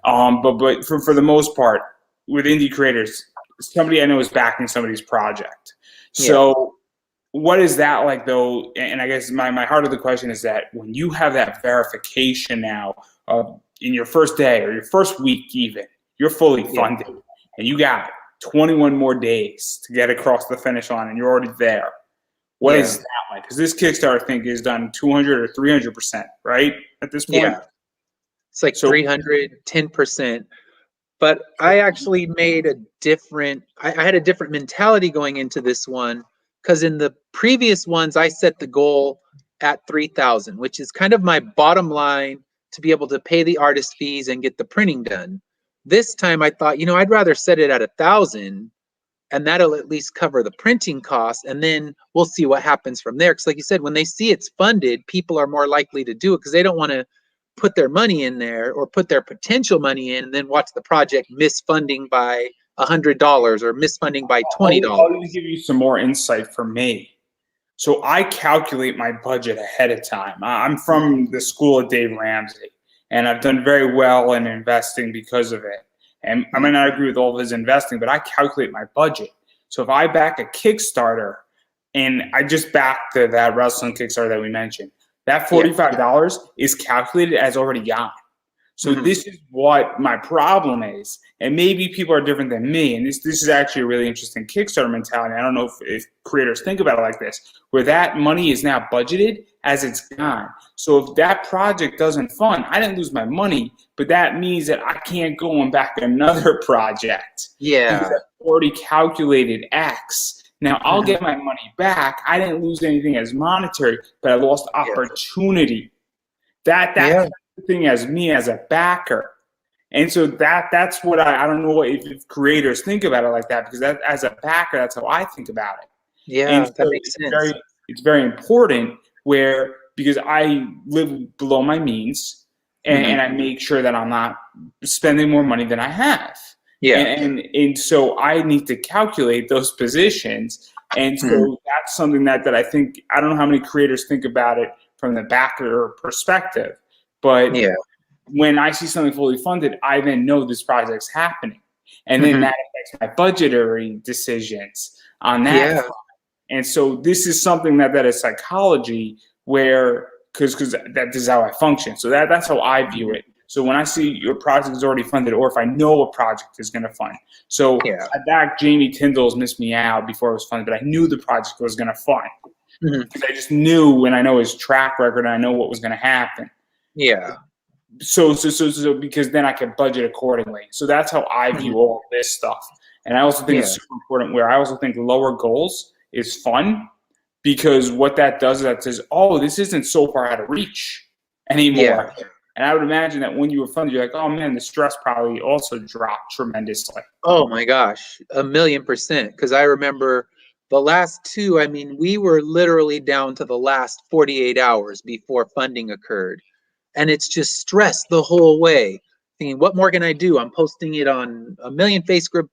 But for the most part, with indie creators, somebody I know is backing somebody's project. yeah, So what is that like though? And I guess my heart of the question is that when you have that verification now in your first day or your first week even, you're fully yeah, funded and you got 21 more days to get across the finish line and you're already there. What yeah, is that like? Because this Kickstarter thing is done 200 or 300%, right? At this point. yeah. It's like So 310%. But I actually made a I had a different mentality going into this one, because in the previous ones, I set the goal at 3,000, which is kind of my bottom line to be able to pay the artist fees and get the printing done. This time I thought, I'd rather set it at 1,000, and that'll at least cover the printing costs, and then we'll see what happens from there. Because like you said, when they see it's funded, people are more likely to do it because they don't want to put their money in there or put their potential money in and then watch the project miss funding by $100 or miss funding by I'll $20. even give you some more insight for me. So I calculate my budget ahead of time. I'm from the school of Dave Ramsey, and I've done very well in investing because of it. And I might not agree with all of his investing, but I calculate my budget. So if I back a Kickstarter, and I just backed that wrestling Kickstarter that we mentioned, that Yeah, $45 is calculated as already gone. So this is what my problem is. And maybe people are different than me. And this is actually a really interesting Kickstarter mentality. I don't know if creators think about it like this, where that money is now budgeted as it's gone. So if that project doesn't fund, I didn't lose my money, but that means that I can't go and back another project. Yeah. Because I've already calculated X. Now I'll get my money back. I didn't lose anything as monetary, but I lost opportunity. That's the thing as me as a backer. And so that's what I don't know if creators think about it like that, because that, as a backer, that's how I think about it. Yeah, and so that makes sense. It's very important because I live below my means, and I make sure that I'm not spending more money than I have. Yeah. And so I need to calculate those positions. And so that's something that I think, I don't know how many creators think about it from the backer perspective, but when I see something fully funded, I then know this project's happening. And then that affects my budgetary decisions on that front. And so this is something that is psychology, where, because that is how I function. So that's how I view it. So when I see your project is already funded, or if I know a project is going to fund. So I backed Jamie Tyndall's Miss Me Out before it was funded, but I knew the project was going to fund. Because I just knew, when I know his track record, and I know what was going to happen. Yeah. So because then I can budget accordingly. So that's how I view all this stuff. And I also think it's super important, where I also think lower goals is fun, because what that does is that says, oh, this isn't so far out of reach anymore. And I would imagine that when you were funded, you're like, oh man, the stress probably also dropped tremendously. Oh my gosh, 1,000,000%. Because I remember the last two, I mean, we were literally down to the last 48 hours before funding occurred. And it's just stress the whole way. Thinking, what more can I do? I'm posting it on a million Facebook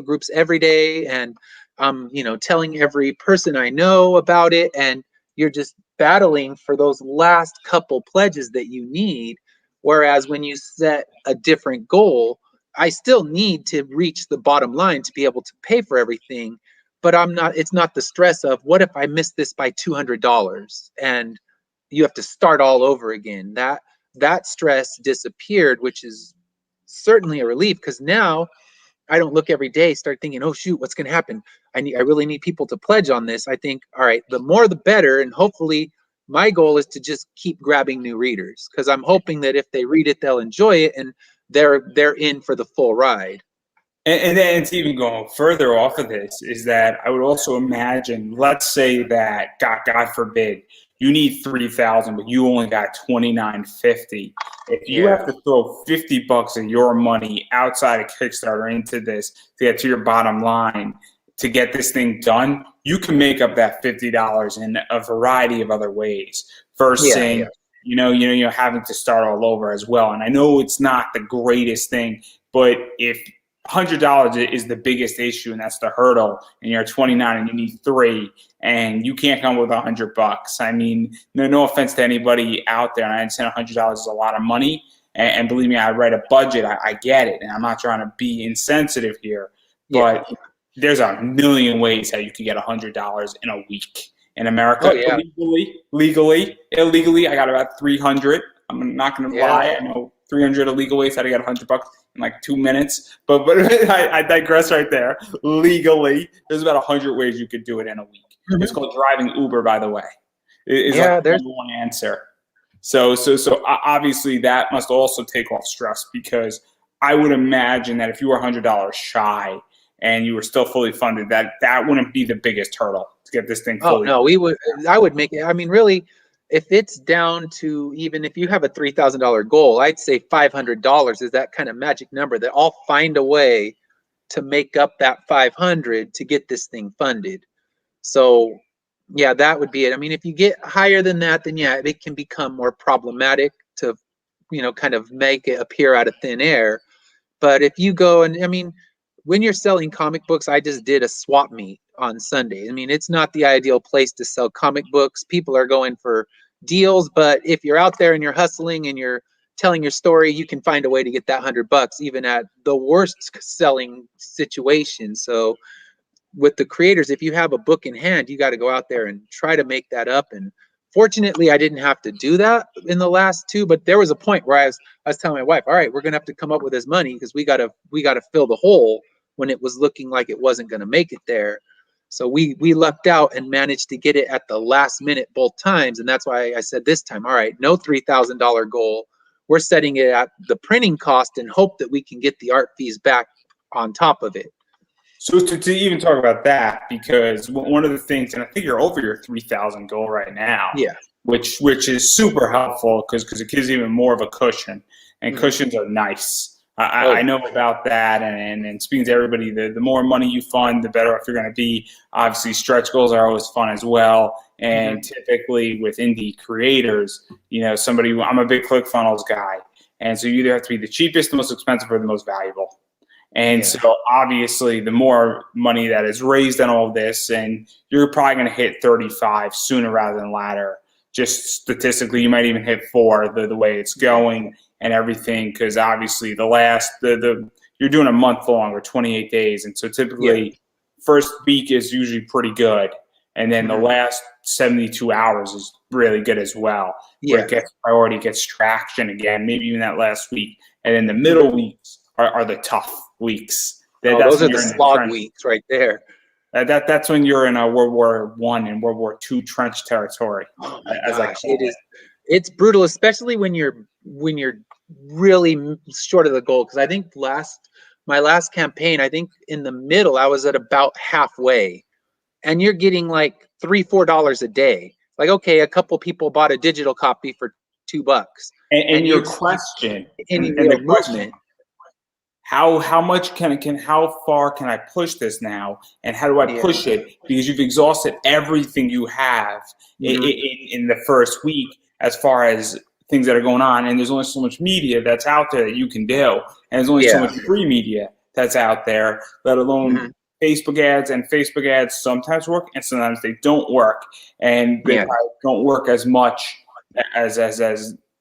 groups every day, and I'm, telling every person I know about it. And you're just battling for those last couple pledges that you need. Whereas when you set a different goal, I still need to reach the bottom line to be able to pay for everything. But it's not the stress of, what if I miss this by $200 and you have to start all over again. That stress disappeared, which is certainly a relief, because now I don't look every day, start thinking, oh shoot, what's going to happen? I really need people to pledge on this. I think, all right, the more the better. And hopefully my goal is to just keep grabbing new readers, because I'm hoping that if they read it, they'll enjoy it, and they're in for the full ride. And then it's even going further off of this, is that I would also imagine, let's say that, God forbid, you need 3,000, but you only got 2,950. If you have to throw $50 of your money outside of Kickstarter into this to get to your bottom line to get this thing done, you can make up that $50 in a variety of other ways. First thing, having to start all over as well. And I know it's not the greatest thing, but if $100 is the biggest issue, and that's the hurdle, and you're 29 and you need 3, and you can't come with $100. I mean, no offense to anybody out there, and I understand $100 is a lot of money, and believe me, I write a budget, I get it, and I'm not trying to be insensitive here, but there's a million ways how you can get $100 in a week in America. Legally, illegally, I got about 300. I'm not going to lie, I know 300 illegal ways how to get $100 in like 2 minutes, but I digress right there. Legally, there's about 100 ways you could do it in a week. It's called driving Uber, by the way. It's like the number one answer. So obviously that must also take off stress, because I would imagine that if you were $100 shy and you were still fully funded, that wouldn't be the biggest hurdle to get this thing fully. Oh no, I would make it. I mean, really, if it's down to, even if you have a $3,000 goal, I'd say $500 is that kind of magic number that I'll find a way to make up that 500 to get this thing funded. So yeah, that would be it. I mean, if you get higher than that, then it can become more problematic to, kind of make it appear out of thin air. But if you go, and I mean, when you're selling comic books, I just did a swap meet on Sunday. I mean, it's not the ideal place to sell comic books. People are going for deals, but if you're out there and you're hustling and you're telling your story, you can find a way to get that $100 even at the worst selling situation. So with the creators, if you have a book in hand, you got to go out there and try to make that up and Fortunately, I didn't have to do that in the last two, but there was a point where I was telling my wife, all right, we're gonna have to come up with this money because we gotta fill the hole when it was looking like it wasn't gonna make it there. So we lucked out and managed to get it at the last minute both times. And that's why I said this time, all right, no $3,000 goal. We're setting it at the printing cost and hope that we can get the art fees back on top of it. So to even talk about that, because one of the things, and I think you're over your 3,000 goal right now, Yeah. which is super helpful because it gives even more of a cushion, and cushions are nice. I know about that, and speaking to everybody, the more money you fund, the better off you're going to be. Obviously, stretch goals are always fun as well, and typically with indie creators, I'm a big ClickFunnels guy, and so you either have to be the cheapest, the most expensive, or the most valuable. And so obviously the more money that is raised on all of this, and you're probably going to hit 35 sooner rather than later. Just statistically, you might even hit 4 the way it's going and everything, because obviously you're doing a month long or 28 days. And so typically first week is usually pretty good. And then the last 72 hours is really good as well. Where it gets priority, gets traction again, maybe even that last week. And then the middle weeks are the tough weeks. Those are the slog weeks right there. That's when you're in a World War I and World War II trench territory. Oh my gosh, it's brutal, especially when you're really short of the goal. Because I think my last campaign, I think in the middle, I was at about halfway, and you're getting like $3-4 a day. Like, okay, a couple people bought a digital copy for $2. And your question, and the question, how far can I push this now, and how do I push it? Because you've exhausted everything you have in the first week as far as things that are going on, and there's only so much media that's out there that you can do, and there's only so much free media that's out there, let alone Facebook ads. And Facebook ads sometimes work and sometimes they don't work, and they probably don't work as much as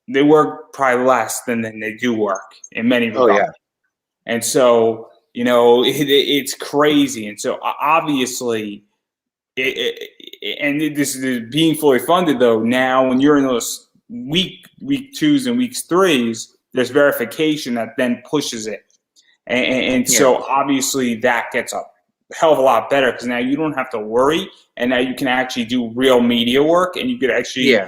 they work, probably less than they do work in many regards. And so, it's crazy. And so obviously, and this is being fully funded though. Now, when you're in those week 2s and weeks 3s, there's verification that then pushes it. And so obviously that gets a hell of a lot better, because now you don't have to worry, and now you can actually do real media work, and you could actually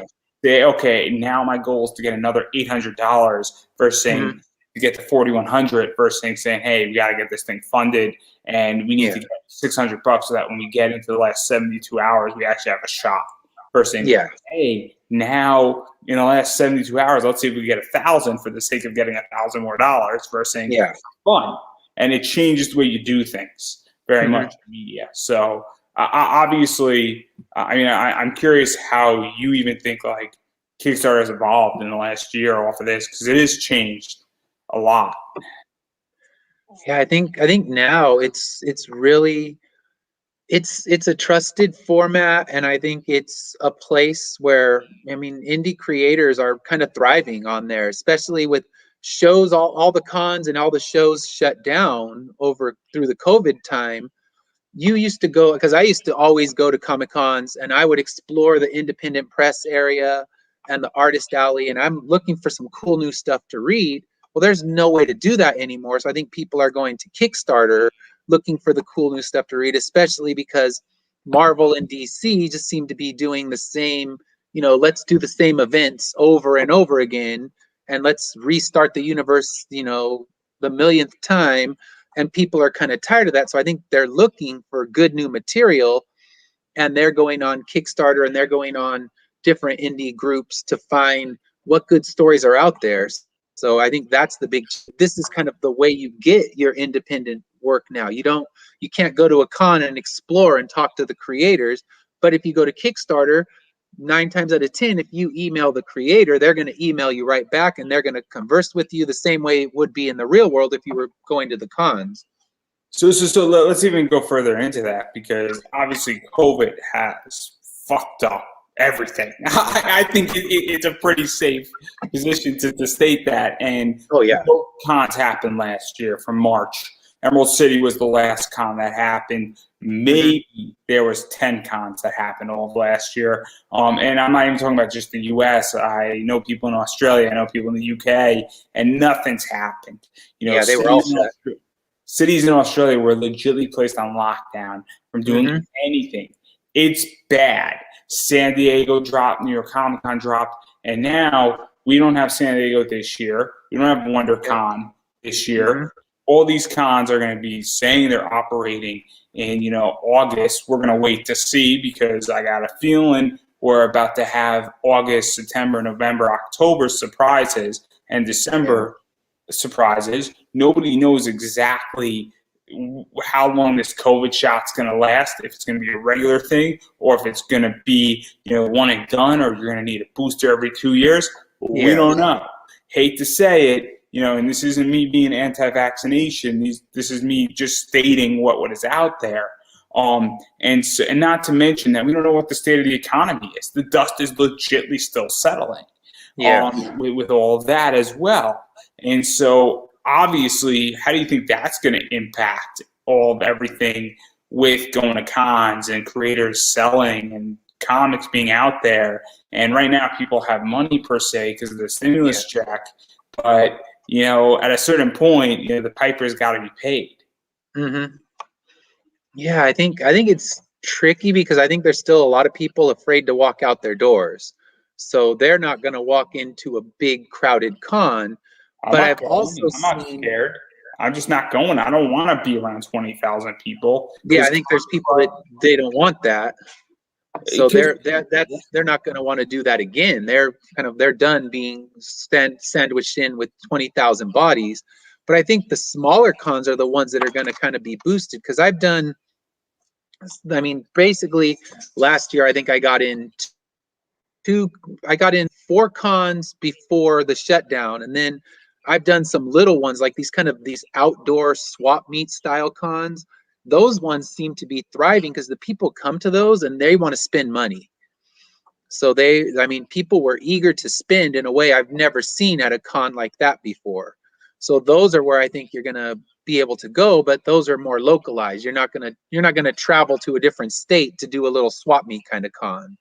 say, okay, now my goal is to get another $800 versus saying, to get to 4,100 versus saying, hey, we got to get this thing funded, and we need to get $600 so that when we get into the last 72 hours, we actually have a shot. Versus saying, hey, now in the last 72 hours, let's see if we get 1,000 for the sake of getting $1,000 more dollars. Versus saying, fun, and it changes the way you do things very much in media. So obviously, I'm curious how you even think like Kickstarter has evolved in the last year off of this, because it has changed a lot. I think now it's really it's a trusted format, and I think it's a place where indie creators are kind of thriving on there, especially with shows, all the cons and all the shows shut down through the COVID time. You used to go, because I used to always go to Comic Cons, and I would explore the independent press area and the artist alley, and I'm looking for some cool new stuff to read. Well, there's no way to do that anymore. So I think people are going to Kickstarter looking for the cool new stuff to read, especially because Marvel and DC just seem to be doing the same, let's do the same events over and over again, and let's restart the universe, the millionth time. And people are kind of tired of that. So I think they're looking for good new material, and they're going on Kickstarter, and they're going on different indie groups to find what good stories are out there. So I think that's this is kind of the way you get your independent work now. You can't go to a con and explore and talk to the creators, but if you go to Kickstarter, 9 times out of 10, if you email the creator, they're going to email you right back, and they're going to converse with you the same way it would be in the real world if you were going to the cons. So let's even go further into that, because obviously COVID has fucked up everything. I think it's a pretty safe position to state that. And both cons happened last year from March Emerald City was the last con that happened. Maybe there was 10 cons that happened all of last year. And I'm not even talking about just the U.S. I know people in Australia. I know people in the U.K. And nothing's happened. You know, Yeah, they were all shut. cities in Australia were legitimately placed on lockdown from doing anything. It's bad. San Diego dropped, New York Comic Con dropped, and now we don't have San Diego this year. We don't have WonderCon this year. All these cons are going to be saying they're operating in, you know, August. We're going to wait to see, because I got a feeling we're about to have August, September, November, October surprises, and December surprises. Nobody knows exactly how long this COVID shot's going to last, if it's going to be a regular thing, or if it's going to be, you know, one and done, or you're going to need a booster every 2 years. We don't know. Hate to say it, you know, and this isn't me being anti-vaccination. This is me just stating what is out there. And not to mention that we don't know what the state of the economy is. The dust is legitimately still settling. With all of that as well. And so obviously, how do you think that's going to impact all of everything with going to cons and creators selling and comics being out there? And right now people have money per se because of the stimulus check, but you know, at a certain point, you know, the piper's got to be paid. Yeah, I think it's tricky because I think there's still a lot of people afraid to walk out their doors. So they're not going to walk into a big crowded con. But I'm not scared. I'm just not going. I don't want to be around 20,000 people. Yeah, I think there's people that they don't want that. So they're not going to want to do that again. They're done being sandwiched in with 20,000 bodies. But I think the smaller cons are the ones that are going to kind of be boosted, because basically last year I think I got in 4 cons before the shutdown, and then I've done some little ones like these outdoor swap meet style cons. Those ones seem to be thriving because the people come to those and they want to spend money. So people were eager to spend in a way I've never seen at a con like that before. So those are where I think you're gonna be able to go, but those are more localized. You're not gonna travel to a different state to do a little swap meet kind of con.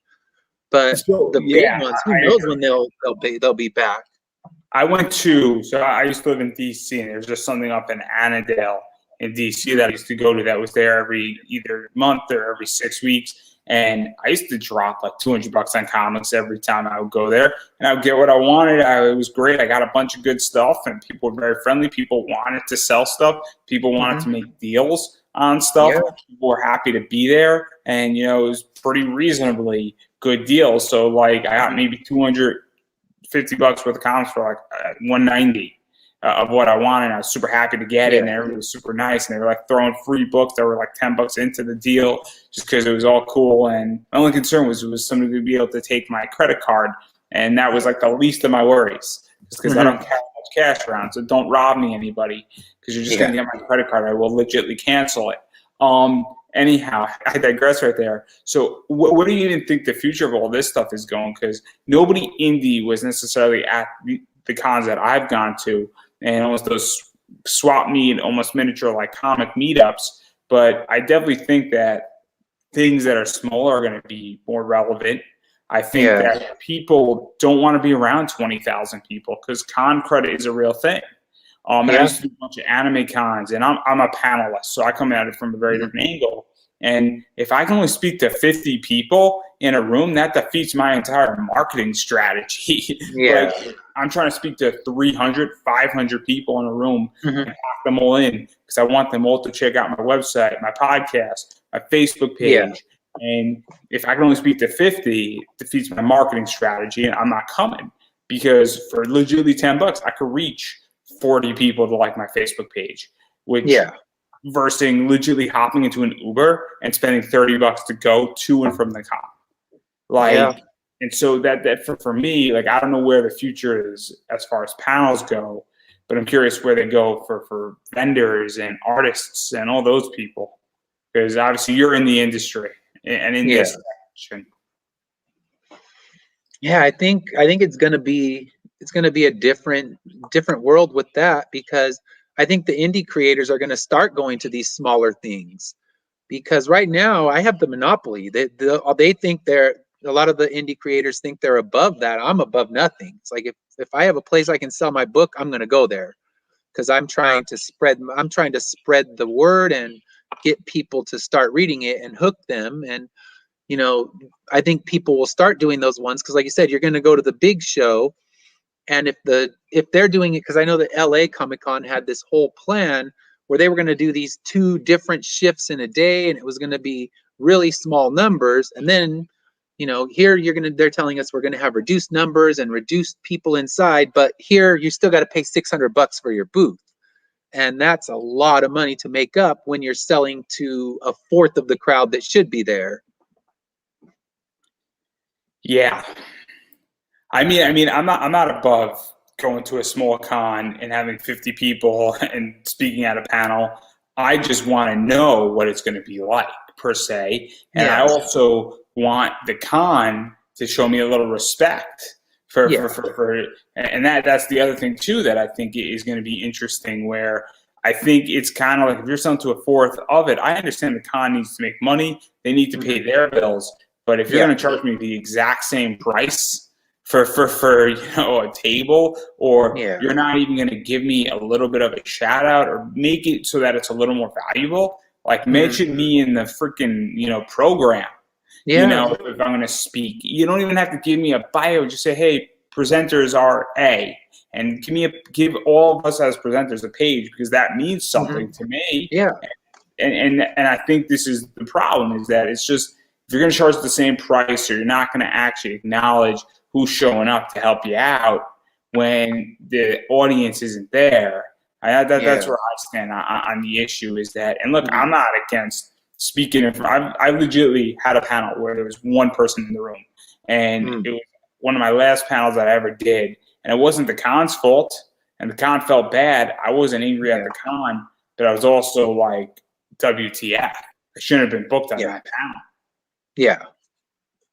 But the big ones, who knows when they'll be back. I used to live in DC, and there's just something up in Annandale in DC that I used to go to that was there every either month or every 6 weeks. And I used to drop like $200 on comics every time I would go there, and I would get what I wanted. It was great. I got a bunch of good stuff, and people were very friendly. People wanted to sell stuff. People wanted to make deals on stuff. Yeah. People were happy to be there, and you know, it was pretty reasonably good deals. So like, I got maybe $250 worth of comics for like $190 of what I wanted. I was super happy to get it, and everyone was super nice, and they were like throwing free books that were like $10 into the deal just because it was all cool. And my only concern was somebody to be able to take my credit card, and that was like the least of my worries, just because I don't carry much cash around. So don't rob me, anybody, because you're just going to get my credit card. I will legitimately cancel it. Anyhow, I digress right there. So what do you even think the future of all this stuff is going? Because nobody indie was necessarily at the cons that I've gone to, and almost those swap meet, almost miniature like comic meetups. But I definitely think that things that are smaller are going to be more relevant. I think that people don't want to be around 20,000 people because con credit is a real thing. I used to do a bunch of anime cons, and I'm a panelist, so I come at it from a very different angle. And if I can only speak to 50 people in a room, that defeats my entire marketing strategy. Like, I'm trying to speak to 300, 500 people in a room and pack them all in because I want them all to check out my website, my podcast, my Facebook page. And if I can only speak to 50, it defeats my marketing strategy, and I'm not coming because for legitimately $10, I could reach 40 people to like my Facebook page, which versus legitimately hopping into an Uber and spending $30 to go to and from the con. And so that for me, like, I don't know where the future is as far as panels go, but I'm curious where they go for vendors and artists and all those people, because obviously you're in the industry and in this section. Yeah, I think it's gonna be a different world with that, because I think the indie creators are going to start going to these smaller things, because right now I have the monopoly. They think a lot of the indie creators think they're above that. I'm above nothing. It's like if I have a place I can sell my book, I'm going to go there, because I'm trying to spread the word and get people to start reading it and hook them. And I think people will start doing those ones, because like you said, you're going to go to the big show, and if they're doing it, because I know that LA Comic Con had this whole plan where they were going to do these 2 different shifts in a day, and it was going to be really small numbers. And then here they're telling us we're going to have reduced numbers and reduced people inside, but here you still got to pay $600 for your booth. And that's a lot of money to make up when you're selling to a fourth of the crowd that should be there. Yeah. I mean, I'm not above going to a small con and having 50 people and speaking at a panel. I just want to know what it's going to be like, per se. And I also want the con to show me a little respect for and that's the other thing too that I think is going to be interesting, where I think it's kind of like, if you're selling to a fourth of it, I understand the con needs to make money. They need to pay their bills. But if you're going to charge me the exact same price for a table, or you're not even going to give me a little bit of a shout out or make it so that it's a little more valuable, like mention me in the freaking program. If I'm going to speak, you don't even have to give me a bio. Just say, hey, presenters are A, and give all of us as presenters a page, because that means something to me. Yeah. And I think this is the problem, is that it's just, if you're going to charge the same price, or you're not going to actually acknowledge who's showing up to help you out when the audience isn't there. That's where I stand on the issue, is that, and look, I'm not against speaking in front. I legitimately had a panel where there was one person in the room, and it was one of my last panels that I ever did, and it wasn't the con's fault, and the con felt bad. I wasn't angry at the con, but I was also like, WTF, I shouldn't have been booked on that panel. Yeah.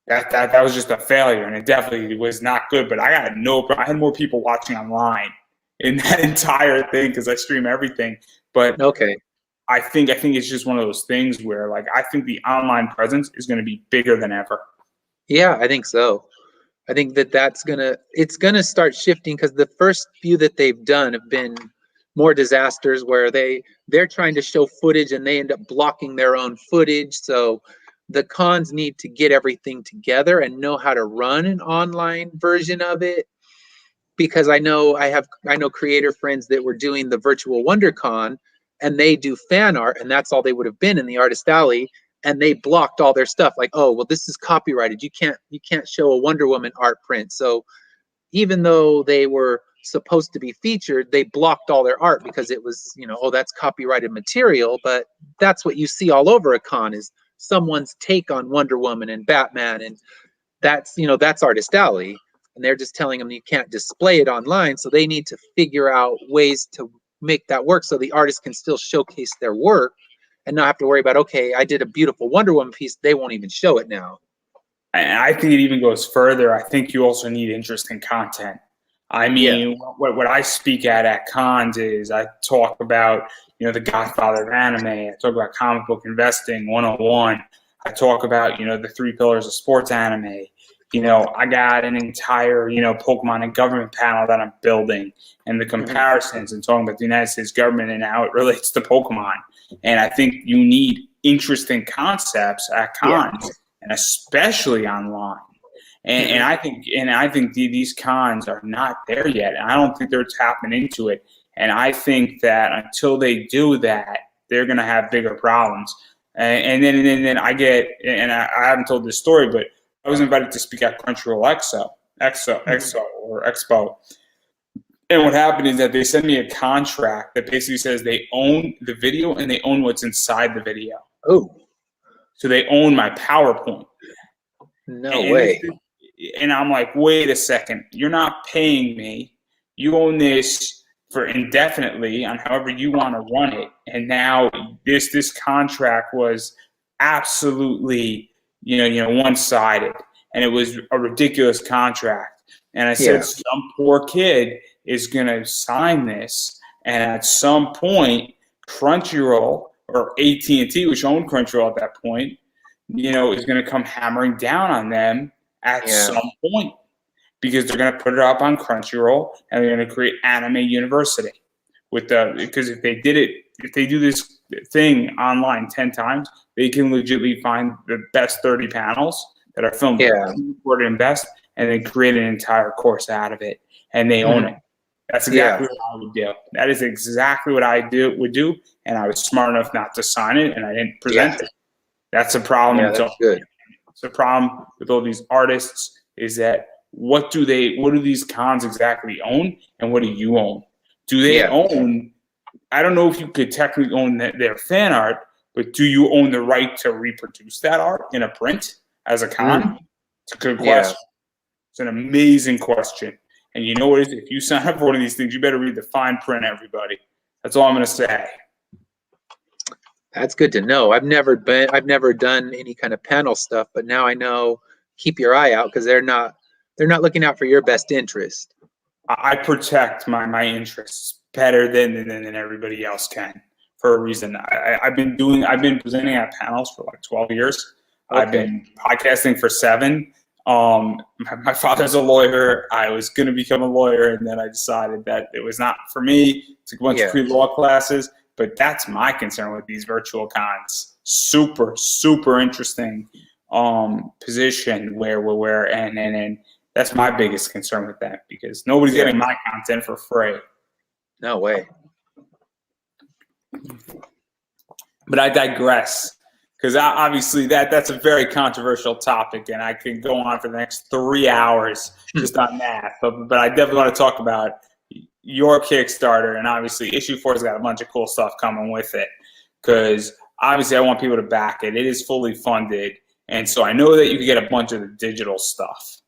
That was just a failure, and it definitely was not good. But I had more people watching online in that entire thing, because I stream everything. But I think it's just one of those things where, like, I think the online presence is going to be bigger than ever. Yeah, I think so. I think it's gonna start shifting, because the first few that they've done have been more disasters, where they're trying to show footage and they end up blocking their own footage. So the cons need to get everything together and know how to run an online version of it, because I know creator friends that were doing the virtual WonderCon, and they do fan art, and that's all they would have been in the artist alley, and they blocked all their stuff, like, oh well, this is copyrighted, you can't show a Wonder Woman art print. So even though they were supposed to be featured, they blocked all their art, because it was, oh, that's copyrighted material. But that's what you see all over a con, is someone's take on Wonder Woman and Batman, and that's artist alley, and they're just telling them you can't display it online. So they need to figure out ways to make that work, so the artist can still showcase their work and not have to worry about, okay, I did a beautiful Wonder Woman piece, they won't even show it now. And I think it even goes further. I think you also need interesting content. I mean, what I speak at cons is, I talk about, the Godfather of anime. I talk about comic book investing 101. I talk about, the 3 pillars of sports anime. I got an entire, Pokemon and government panel that I'm building, and the comparisons, and talking about the United States government and how it relates to Pokemon. And I think you need interesting concepts at cons, and especially online. And I think these cons are not there yet. And I don't think they're tapping into it. And I think that until they do that, they're going to have bigger problems. And then I get, and I haven't told this story, but I was invited to speak at Crunchyroll Expo. And what happened is that they sent me a contract that basically says they own the video and they own what's inside the video. Oh. So they own my PowerPoint. No way. And I'm like, wait a second, you're not paying me. You own this for indefinitely on however you want to run it. And now this contract was absolutely, one-sided. And it was a ridiculous contract. And I said, some poor kid is going to sign this And at some point, Crunchyroll or AT&T, which owned Crunchyroll at that point, is going to come hammering down on them at some point, because they're going to put it up on Crunchyroll and they're going to create Anime University because if they do this thing online 10 times, they can legitimately find the best 30 panels that are filmed, recorded, and best, and then create an entire course out of it, and they own it. That's exactly what I would do. That is exactly what I would do, and I was smart enough not to sign it, and I didn't present it. That's a problem. Yeah, that's good. It's a problem with all these artists is that what do these cons exactly own, and what do you own? Do they own? I don't know if you could technically own their fan art, but do you own the right to reproduce that art in a print as a con? It's a good question. It's an amazing question. And you know what it is? If you sign up for one of these things, you better read the fine print, everybody. That's all I'm going to say. That's good to know. I've never done any kind of panel stuff, but now I know. Keep your eye out, because they're not looking out for your best interest. I protect my interests better than everybody else can, for a reason. I've been presenting at panels for like 12 years. Okay. I've been podcasting for 7. My father's a lawyer. I was going to become a lawyer, and then I decided that it was not for me. Took a bunch of pre-law classes, but that's my concern with these virtual cons. Super, super interesting position where and that's my biggest concern with that, because nobody's getting my content for free. No way. But I digress, because obviously that's a very controversial topic, and I can go on for the next 3 hours just on that. But I definitely want to talk about your Kickstarter, and obviously Issue 4 has got a bunch of cool stuff coming with it, because obviously I want people to back it. It is fully funded, and so I know that you can get a bunch of the digital stuff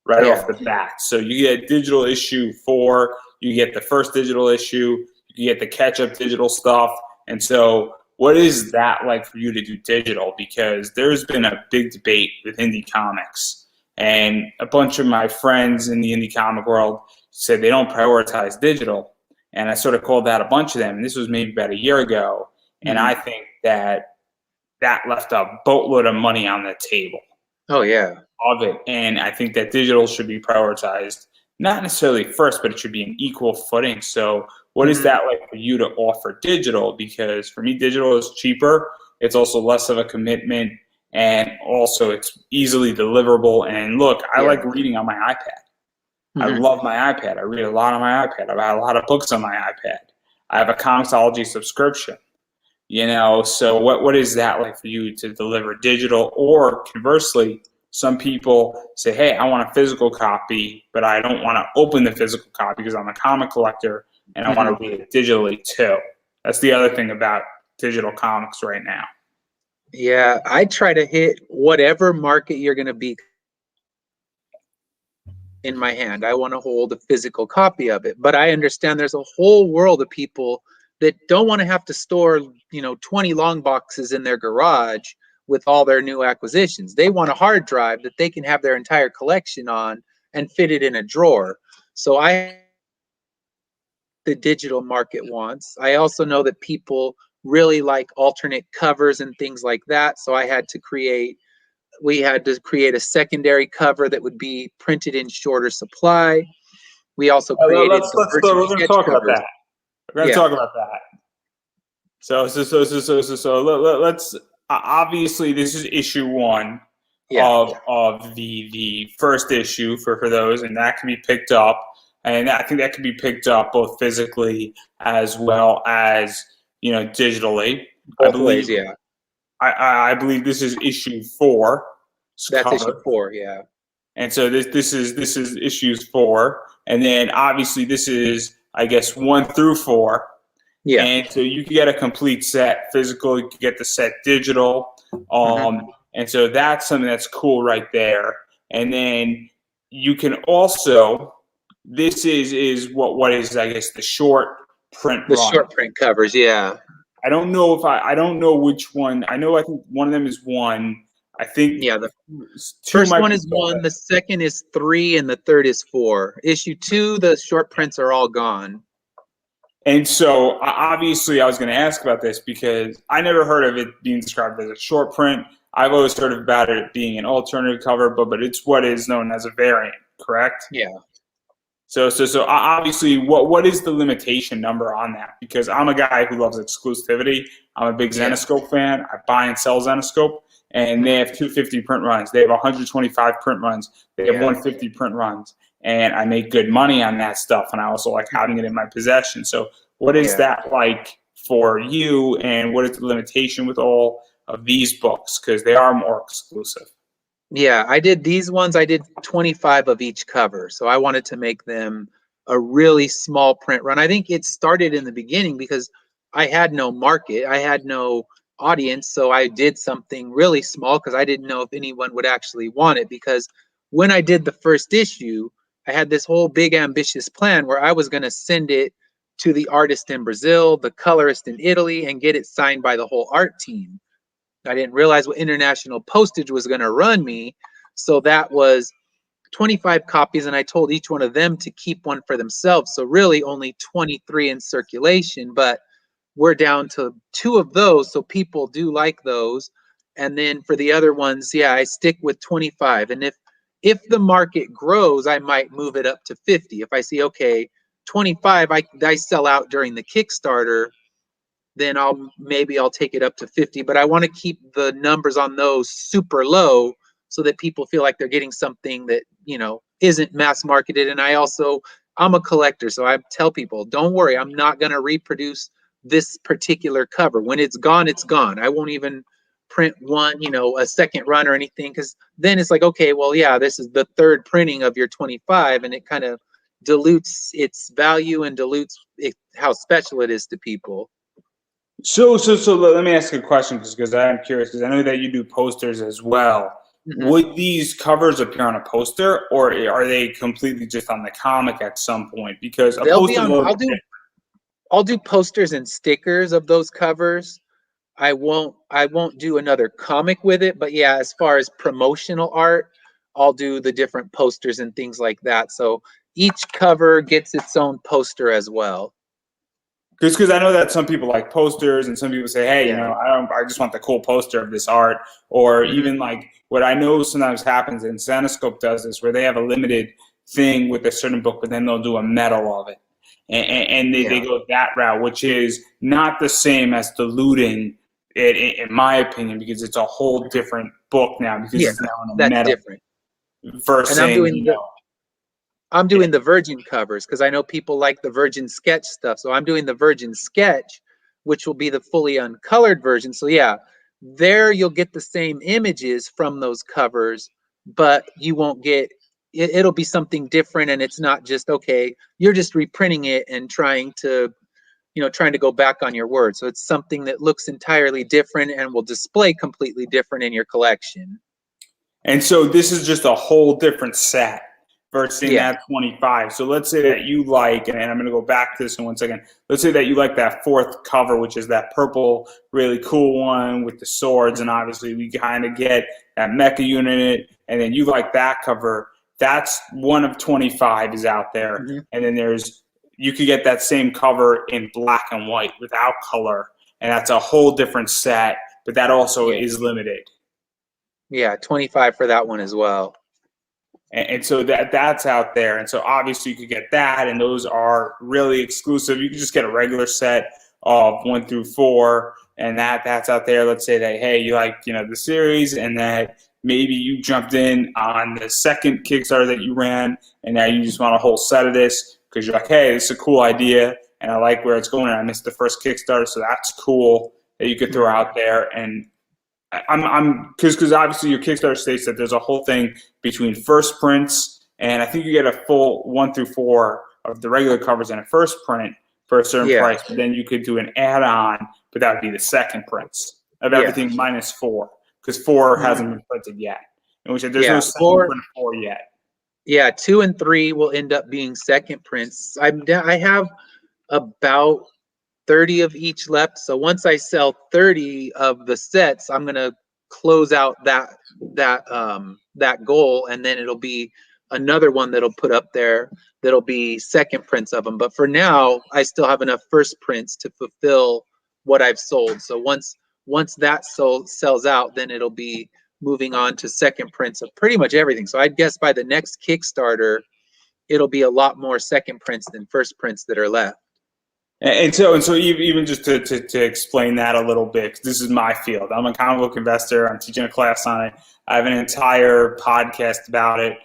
right off the bat. So you get digital Issue 4, you get the first digital issue, you get the catch-up digital stuff. And so what is that like for you to do digital? Because there's been a big debate with indie comics, and a bunch of my friends in the indie comic world said they don't prioritize digital. And I sort of called out a bunch of them, and this was maybe about a year ago. And I think that left a boatload of money on the table. Oh, yeah. Of it. And I think that digital should be prioritized, not necessarily first, but it should be an equal footing. So what is that like for you to offer digital? Because for me, digital is cheaper. It's also less of a commitment, and also it's easily deliverable. And look, I like reading on my iPad. I love my iPad. I read a lot on my iPad. I buy a lot of books on my iPad. I have a Comixology subscription. So what is that like for you to deliver digital? Or conversely, some people say, hey, I want a physical copy, but I don't want to open the physical copy because I'm a comic collector and I want to read it digitally too. That's the other thing about digital comics right now. Yeah, I try to hit whatever market you're going to be in my hand. I want to hold a physical copy of it, but I understand there's a whole world of people that don't want to have to store, 20 long boxes in their garage with all their new acquisitions. They want a hard drive that they can have their entire collection on and fit it in a drawer. So the digital market wants. I also know that people really like alternate covers and things like that. So we had to create a secondary cover that would be printed in shorter supply. We also created we're going to talk about that. We're going to talk about that. So let's obviously this is issue 1 of the first issue for those, and that can be picked up, and I think that can be picked up both physically as well as digitally. Both ways, I believe this is issue 4. That's cover. Issue 4, yeah. And so this is issues 4, and then obviously this is, I guess, 1 through 4. Yeah. And so you can get a complete set physical, you can get the set digital. And so that's something that's cool right there. And then you can also, this is what is, I guess, the short print run. Short print covers, yeah. I don't know which one. I think one of them is 1. I think the first one is 1, the second is 3, and the third is 4. Issue 2, the short prints are all gone. And so obviously I was going to ask about this because I never heard of it being described as a short print. I've always heard about it being an alternative cover, but it's what is known as a variant, correct? Yeah. So obviously, what is the limitation number on that? Because I'm a guy who loves exclusivity. I'm a big Yeah. Zenescope fan. I buy and sell Zenescope, and they have 250 print runs. They have 125 print runs. They have Yeah. 150 print runs, and I make good money on that stuff. And I also like having it in my possession. So what is Yeah. that like for you, and what is the limitation with all of these books? Because they are more exclusive. Yeah, I did these ones. I did 25 of each cover. So I wanted to make them a really small print run. I think it started in the beginning because I had no market, I had no audience. So I did something really small because I didn't know if anyone would actually want it. Because when I did the first issue, I had this whole big ambitious plan where I was going to send it to the artist in Brazil, the colorist in Italy, and get it signed by the whole art team. I didn't realize what international postage was going to run me. So that was 25 copies, and I told each one of them to keep one for themselves. So really only 23 in circulation, but we're down to 2 of those. So people do like those. And then for the other ones, yeah, I stick with 25. And if the market grows, I might move it up to 50. If I see, okay, 25, I sell out during the Kickstarter, then I'll take it up to 50. But I want to keep the numbers on those super low so that people feel like they're getting something that, isn't mass marketed. And I'm a collector, so I tell people, don't worry, I'm not going to reproduce this particular cover. When it's gone, it's gone. I won't even print one, a second run or anything, because then it's like, okay, well, yeah, this is the third printing of your 25, and it kind of dilutes its value and dilutes how special it is to people. So let me ask you a question because I'm curious because I know that you do posters as well. Mhm. Would these covers appear on a poster, or are they completely just on the comic at some point? Because a They'll be poster is a on. little I'll do posters and stickers of those covers. I won't do another comic with it, but yeah, as far as promotional art, I'll do the different posters and things like that. So each cover gets its own poster as well. because I know that some people like posters, and some people say, hey, Yeah. I just want the cool poster of this art, or Mhm. even like what I know sometimes happens, and Zenescope does this, where they have a limited thing with a certain book, but then they'll do a medal of it, and they Yeah. go that route, which is not the same as diluting it, in my opinion, because it's a whole different book now because Yeah. it's now in a That's medal different. versus And I'm saying, doing the I'm yeah. doing the Virgin covers because I know people like the Virgin sketch stuff. So I'm doing the Virgin sketch, which will be the fully uncolored version. So yeah, there you'll get the same images from those covers, but you won't get it'll be something different, and it's not just okay, you're just reprinting it and trying to go back on your word. So it's something that looks entirely different and will display completely different in your collection. And so this is just a whole different set versus Yeah. that 25. So let's say that you like, and I'm going to go back to this in 1 second. Let's say that you like that 4th cover, which is that purple, really cool one with the swords. And obviously we kind of get that mecha unit in it. And then you like that cover. That's one of 25 is out there. Mm-hmm. And then you could get that same cover in black and white without color. And that's a whole different set, but that also is limited. Yeah, 25 for that one as well. And so that's out there. And so obviously you could get that, and those are really exclusive. You can just get a regular set of 1 through 4, and that's out there. Let's say that, hey, you like, the series, and that maybe you jumped in on the second Kickstarter that you ran, and now you just want a whole set of this because you're like, hey, this is a cool idea, and I like where it's going, and I missed the first Kickstarter, so that's cool that you could throw out there. And because obviously your Kickstarter states that there's a whole thing between first prints, and I think you get a full 1 through 4 of the regular covers in a first print for a certain price, but then you could do an add-on, but that would be the second prints of everything minus 4, because 4 hasn't been printed yet. In which there's no second print of 4 yet. Yeah, 2 and 3 will end up being second prints. I have about 30 of each left. So once I sell 30 of the sets, I'm gonna close out that goal, and then it'll be another one that'll put up there that'll be second prints of them. But for now, I still have enough first prints to fulfill what I've sold. So once that sells out, then it'll be moving on to second prints of pretty much everything. So I'd guess by the next Kickstarter, it'll be a lot more second prints than first prints that are left. And so even just to explain that a little bit, 'cause this is my field. I'm a comic book investor. I'm teaching a class on it. I have an entire podcast about it,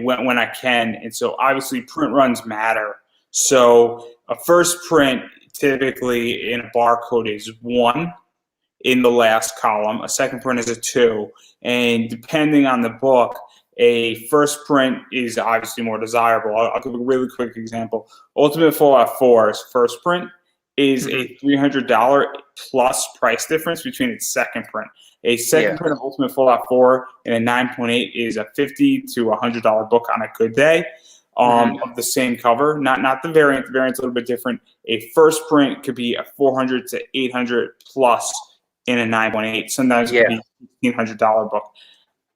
when I can. And so obviously print runs matter. So a first print typically in a barcode is 1 in the last column. A second print is a 2. And depending on the book, a first print is obviously more desirable. I'll give a really quick example. Ultimate Fallout 4's first print is a $300 plus price difference between its second print. A second print of Ultimate Fallout 4 in a 9.8 is a $50 to $100 book on a good day, of the same cover. Not the variant. The variant's a little bit different. A first print could be a $400 to $800 plus in a 9.8. Sometimes it could be a $1,500 book.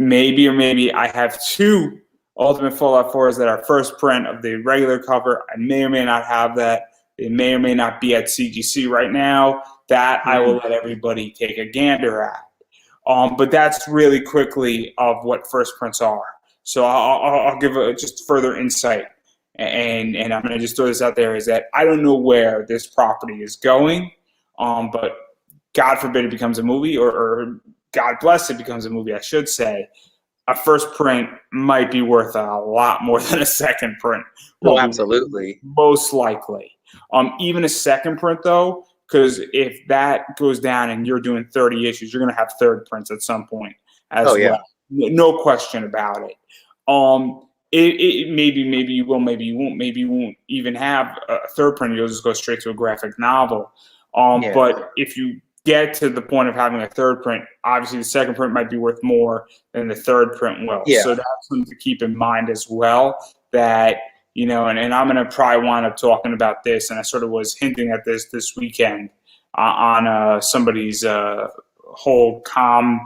Maybe I have 2 Ultimate Fallout 4s that are first print of the regular cover. I may or may not have that. It may or may not be at CGC right now. That I will let everybody take a gander at. But that's really quickly of what first prints are. So I'll give just further insight, and I'm going to just throw this out there, is that I don't know where this property is going, but God forbid it becomes a movie, or God bless it becomes a movie, I should say. A first print might be worth a lot more than a second print. Oh, absolutely. Most likely. Even a second print, though, because if that goes down and you're doing 30 issues, you're going to have third prints at some point as well. No question about it. Maybe you will, maybe you won't. Maybe you won't even have a third print. You'll just go straight to a graphic novel. But if you get to the point of having a third print, obviously the second print might be worth more than the third print will. So that's something to keep in mind as well, that, and I'm going to probably wind up talking about this, and I sort of was hinting at this weekend on somebody's whole con.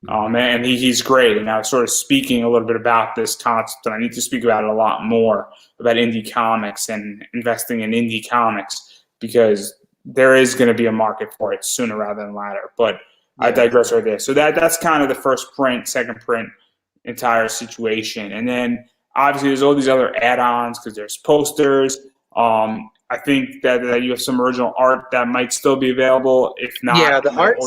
And he's great, and I was sort of speaking a little bit about this concept, and I need to speak about it a lot more, about indie comics and investing in indie comics, because there is going to be a market for it sooner rather than later. But I digress right there. So that's kind of the first print, second print entire situation. And then obviously there's all these other add-ons, because there's posters. I think that you have some original art that might still be available. If not, the art.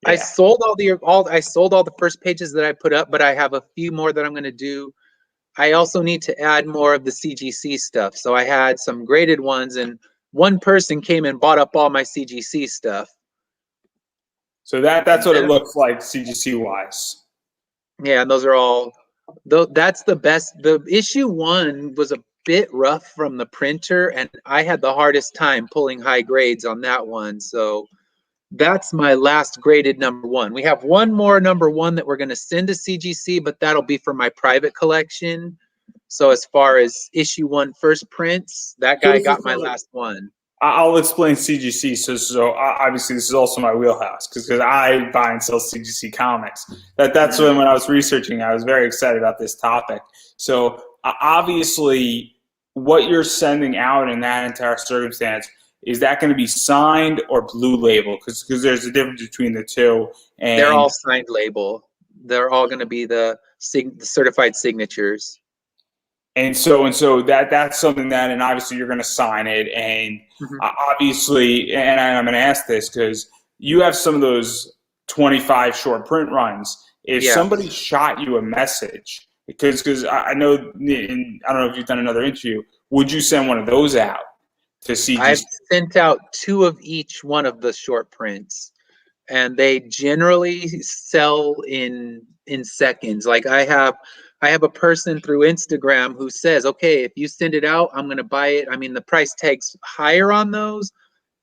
I sold all the first pages that I put up, but I have a few more that I'm going to do. I also need to add more of the CGC stuff. So I had some graded ones, and one person came and bought up all my CGC stuff. So that's what it looks like CGC wise. Yeah, and those are all. That's the best. The issue 1 was a bit rough from the printer, and I had the hardest time pulling high grades on that one. So that's my last graded number 1. We have one more number 1 that we're going to send to CGC, but that'll be for my private collection. So as far as issue 1 first prints, that guy got my last one. I'll explain CGC. So obviously this is also my wheelhouse, because I buy and sell CGC comics. That's when I was researching, I was very excited about this topic. So obviously what you're sending out in that entire circumstance, is that going to be signed or blue label? Because there's a difference between the two. And they're all signed label. They're all going to be the certified signatures. And so that's something that, and obviously you're going to sign it. And obviously, and I'm going to ask this because you have some of those 25 short print runs. If somebody shot you a message, because I know, and I don't know if you've done another interview, would you send one of those out to CGC? I've sent out 2 of each one of the short prints, and they generally sell in seconds. Like I have a person through Instagram who says, okay, if you send it out, I'm going to buy it. I mean, the price tag's higher on those,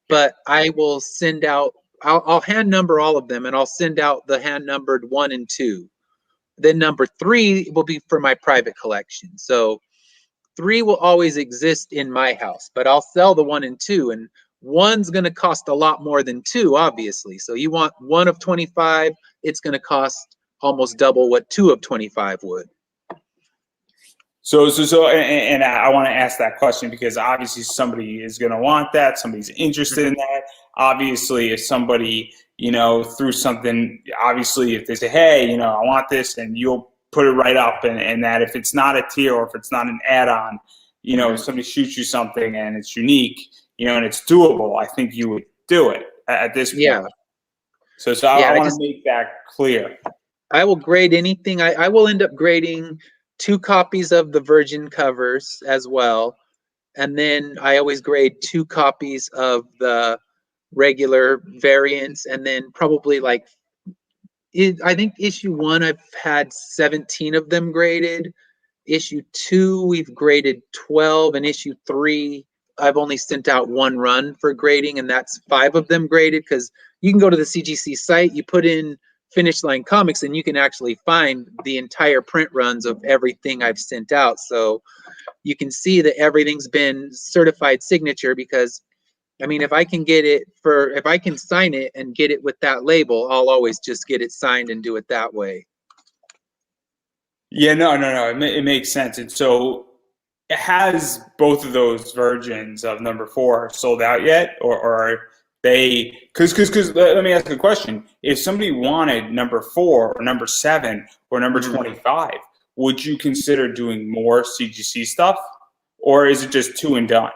but I will send out, I'll hand number all of them, and I'll send out the hand numbered 1 and 2. Then number 3 will be for my private collection. So 3 will always exist in my house, but I'll sell the 1 and 2, and 1's going to cost a lot more than 2, obviously. So you want 1 of 25, it's going to cost almost double what 2 of 25 would. And I want to ask that question because obviously somebody is going to want that. Somebody's interested in that. Obviously, if somebody, through something, obviously if they say, hey, I want this, and you'll put it right up, and that if it's not a tier or if it's not an add-on, if somebody shoots you something and it's unique, and it's doable, I think you would do it at this point. Yeah. So I want to make that clear. I will grade anything. I will end up grading 2 copies of the Virgin covers as well. And then I always grade 2 copies of the regular variants. And then probably I think issue 1, I've had 17 of them graded. Issue 2, we've graded 12. And issue 3, I've only sent out 1 run for grading. And that's 5 of them graded, because you can go to the CGC site, you put in Finish Line Comics, and you can actually find the entire print runs of everything I've sent out. So you can see that everything's been certified signature, because if I can if I can sign it and get it with that label, I'll always just get it signed and do it that way. Yeah, no. It makes sense. And so has both of those versions of number 4 sold out yet, or are they, because let me ask a question. If somebody wanted number 4 or number 7 or number 25, would you consider doing more CGC stuff, or is it just 2 and done?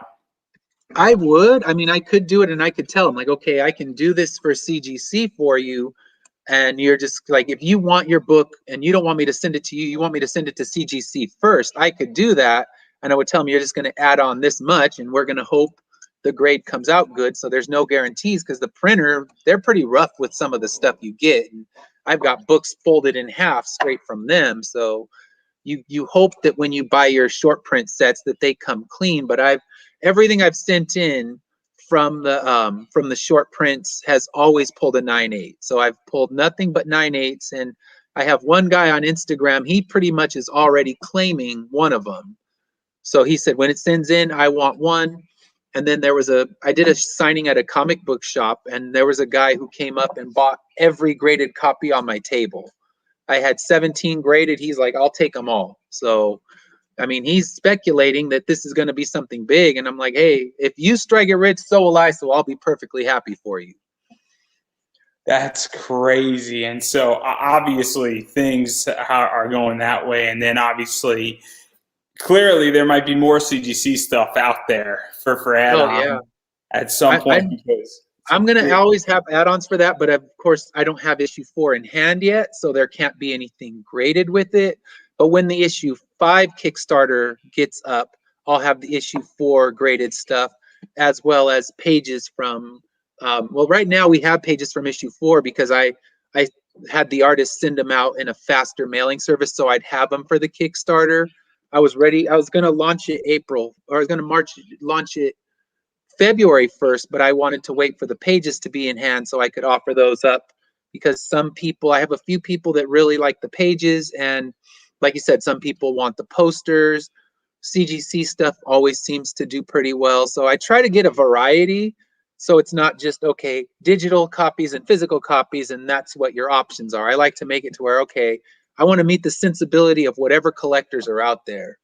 I would. I could do it, and I could tell them, okay, I can do this for CGC for you. And you're just if you want your book and you don't want me to send it to you, you want me to send it to CGC first, I could do that. And I would tell them, you're just going to add on this much, and we're going to hope the grade comes out good. So there's no guarantees, because the printer, they're pretty rough with some of the stuff you get. And I've got books folded in half straight from them. So you hope that when you buy your short print sets that they come clean. But everything I've sent in from the short prints has always pulled a 9.8. So I've pulled nothing but 9.8s. And I have one guy on Instagram, he pretty much is already claiming one of them. So he said, when it sends in, I want one. And then I did a signing at a comic book shop, and there was a guy who came up and bought every graded copy on my table. I had 17 graded. He's like, I'll take them all. So, he's speculating that this is going to be something big. And I'm like, hey, if you strike it rich, so will I. So I'll be perfectly happy for you. That's crazy. And so obviously things are going that way. And then obviously, clearly there might be more CGC stuff out there for add-on at some point. I'm going to always have add-ons for that, but of course I don't have issue 4 in hand yet, so there can't be anything graded with it. But when the issue 5 Kickstarter gets up, I'll have the issue 4 graded stuff, as well as pages from right now we have pages from issue 4, because I had the artist send them out in a faster mailing service, so I'd have them for the Kickstarter. I was ready. I was going to launch it launch it February 1st, but I wanted to wait for the pages to be in hand so I could offer those up, because I have a few people that really like the pages, and like you said, some people want the posters. CGC stuff always seems to do pretty well. So I try to get a variety, so it's not just, okay, digital copies and physical copies, and that's what your options are. I like to make it to where, okay, I want to meet the sensibility of whatever collectors are out there.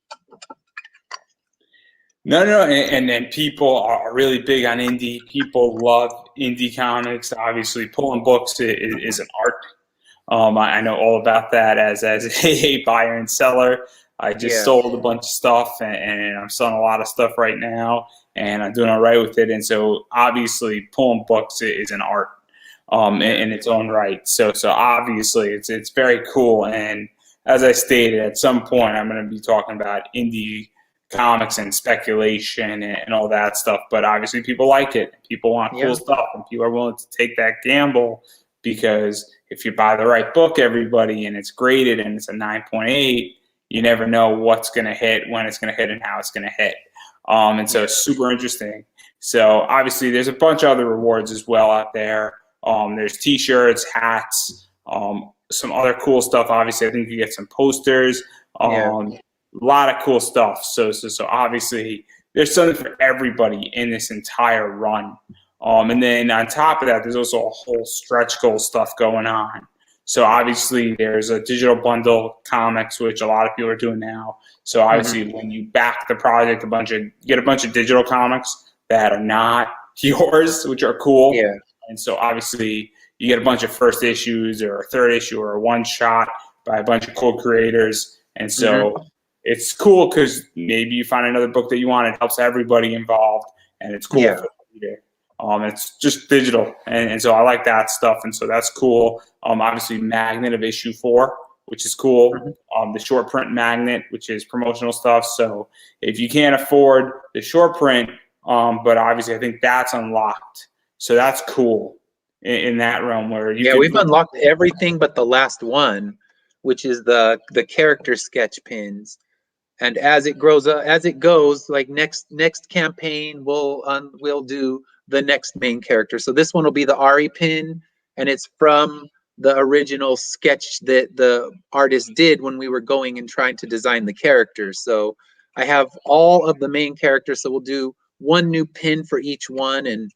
No, and then people are really big on indie. People love indie comics. Obviously, pulling books is an art. I know all about that as a buyer and seller. I just sold a bunch of stuff, and I'm selling a lot of stuff right now, and I'm doing all right with it. And so obviously pulling books is an art in its own right. So obviously it's very cool. And as I stated, at some point I'm going to be talking about indie comics and speculation and all that stuff. But obviously people like it. People want cool stuff, and people are willing to take that gamble, because if you buy the right book, everybody, and it's graded and it's a 9.8, you never know what's going to hit, when it's going to hit, and how it's going to hit. And so it's super interesting. So obviously there's a bunch of other rewards as well out there. There's t-shirts, hats, some other cool stuff. Obviously, I think you get some posters, a lot of cool stuff. So obviously there's something for everybody in this entire run. And then on top of that, there's also a whole stretch goal stuff going on. So obviously there's a digital bundle comics, which a lot of people are doing now. So obviously when you back the project, you get a bunch of digital comics that are not yours, which are cool. Yeah. And so obviously you get a bunch of first issues or a third issue or a one shot by a bunch of cool creators. And so it's cool because maybe you find another book that you want. It helps everybody involved, and it's cool Yeah. for the reader. It's just digital, and so I like that stuff, and so that's cool. Obviously, Magnet of issue 4, which is cool. The short print Magnet, which is promotional stuff. So if you can't afford the short print, but obviously I think that's unlocked, so that's cool in that realm where you can we've unlocked everything but the last one, which is the character sketch pins. And as it grows up, as it goes, like next campaign, we'll do the next main character. So this one will be the Ari pin, and it's from the original sketch that the artist did when we were going and trying to design the characters. So I have all of the main characters. So we'll do one new pin for each one, and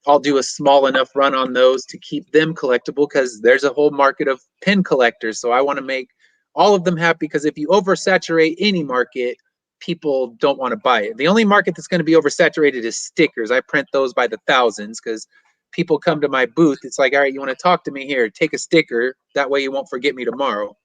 I'll do a small enough run on those to keep them collectible because there's a whole market of pin collectors. So I want to make all of them happy, because if you oversaturate any market, people don't want to buy it. The only market that's going to be oversaturated is stickers. I print those by the thousands because people come to my booth. It's like, all right, you want to talk to me? Here, take a sticker. That way you won't forget me tomorrow.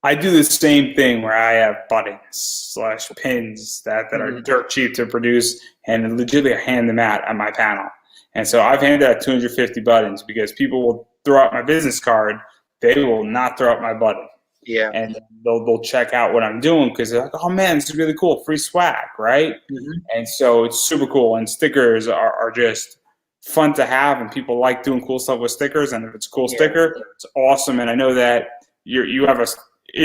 I do the same thing where I have buttons / pins that are dirt cheap to produce, and legitimately hand them out at my panel. And so I've handed out 250 buttons because people will throw out my business card. They will not throw out my button. Yeah. And they'll check out what I'm doing because they're like, oh man, this is really cool, free swag, right? And so it's super cool. And stickers are just fun to have, and people like doing cool stuff with stickers. And if it's a cool sticker, it's awesome. And I know that you have a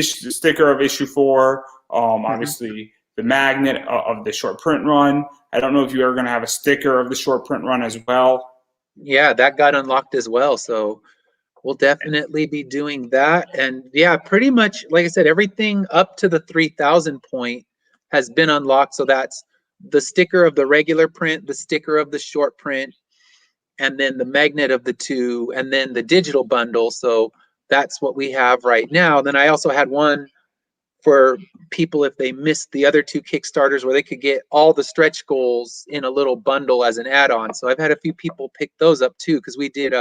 sticker of issue 4, obviously the magnet of the short print run. I don't know if you're ever going to have a sticker of the short print run as well. Yeah, that got unlocked as well. So we'll definitely be doing that. And yeah, pretty much, like I said, everything up to the 3,000 point has been unlocked. So that's the sticker of the regular print, the sticker of the short print, and then the magnet of the 2, and then the digital bundle. So that's what we have right now. Then I also had one for people if they missed the other 2 Kickstarters, where they could get all the stretch goals in a little bundle as an add-on. So I've had a few people pick those up too, because we did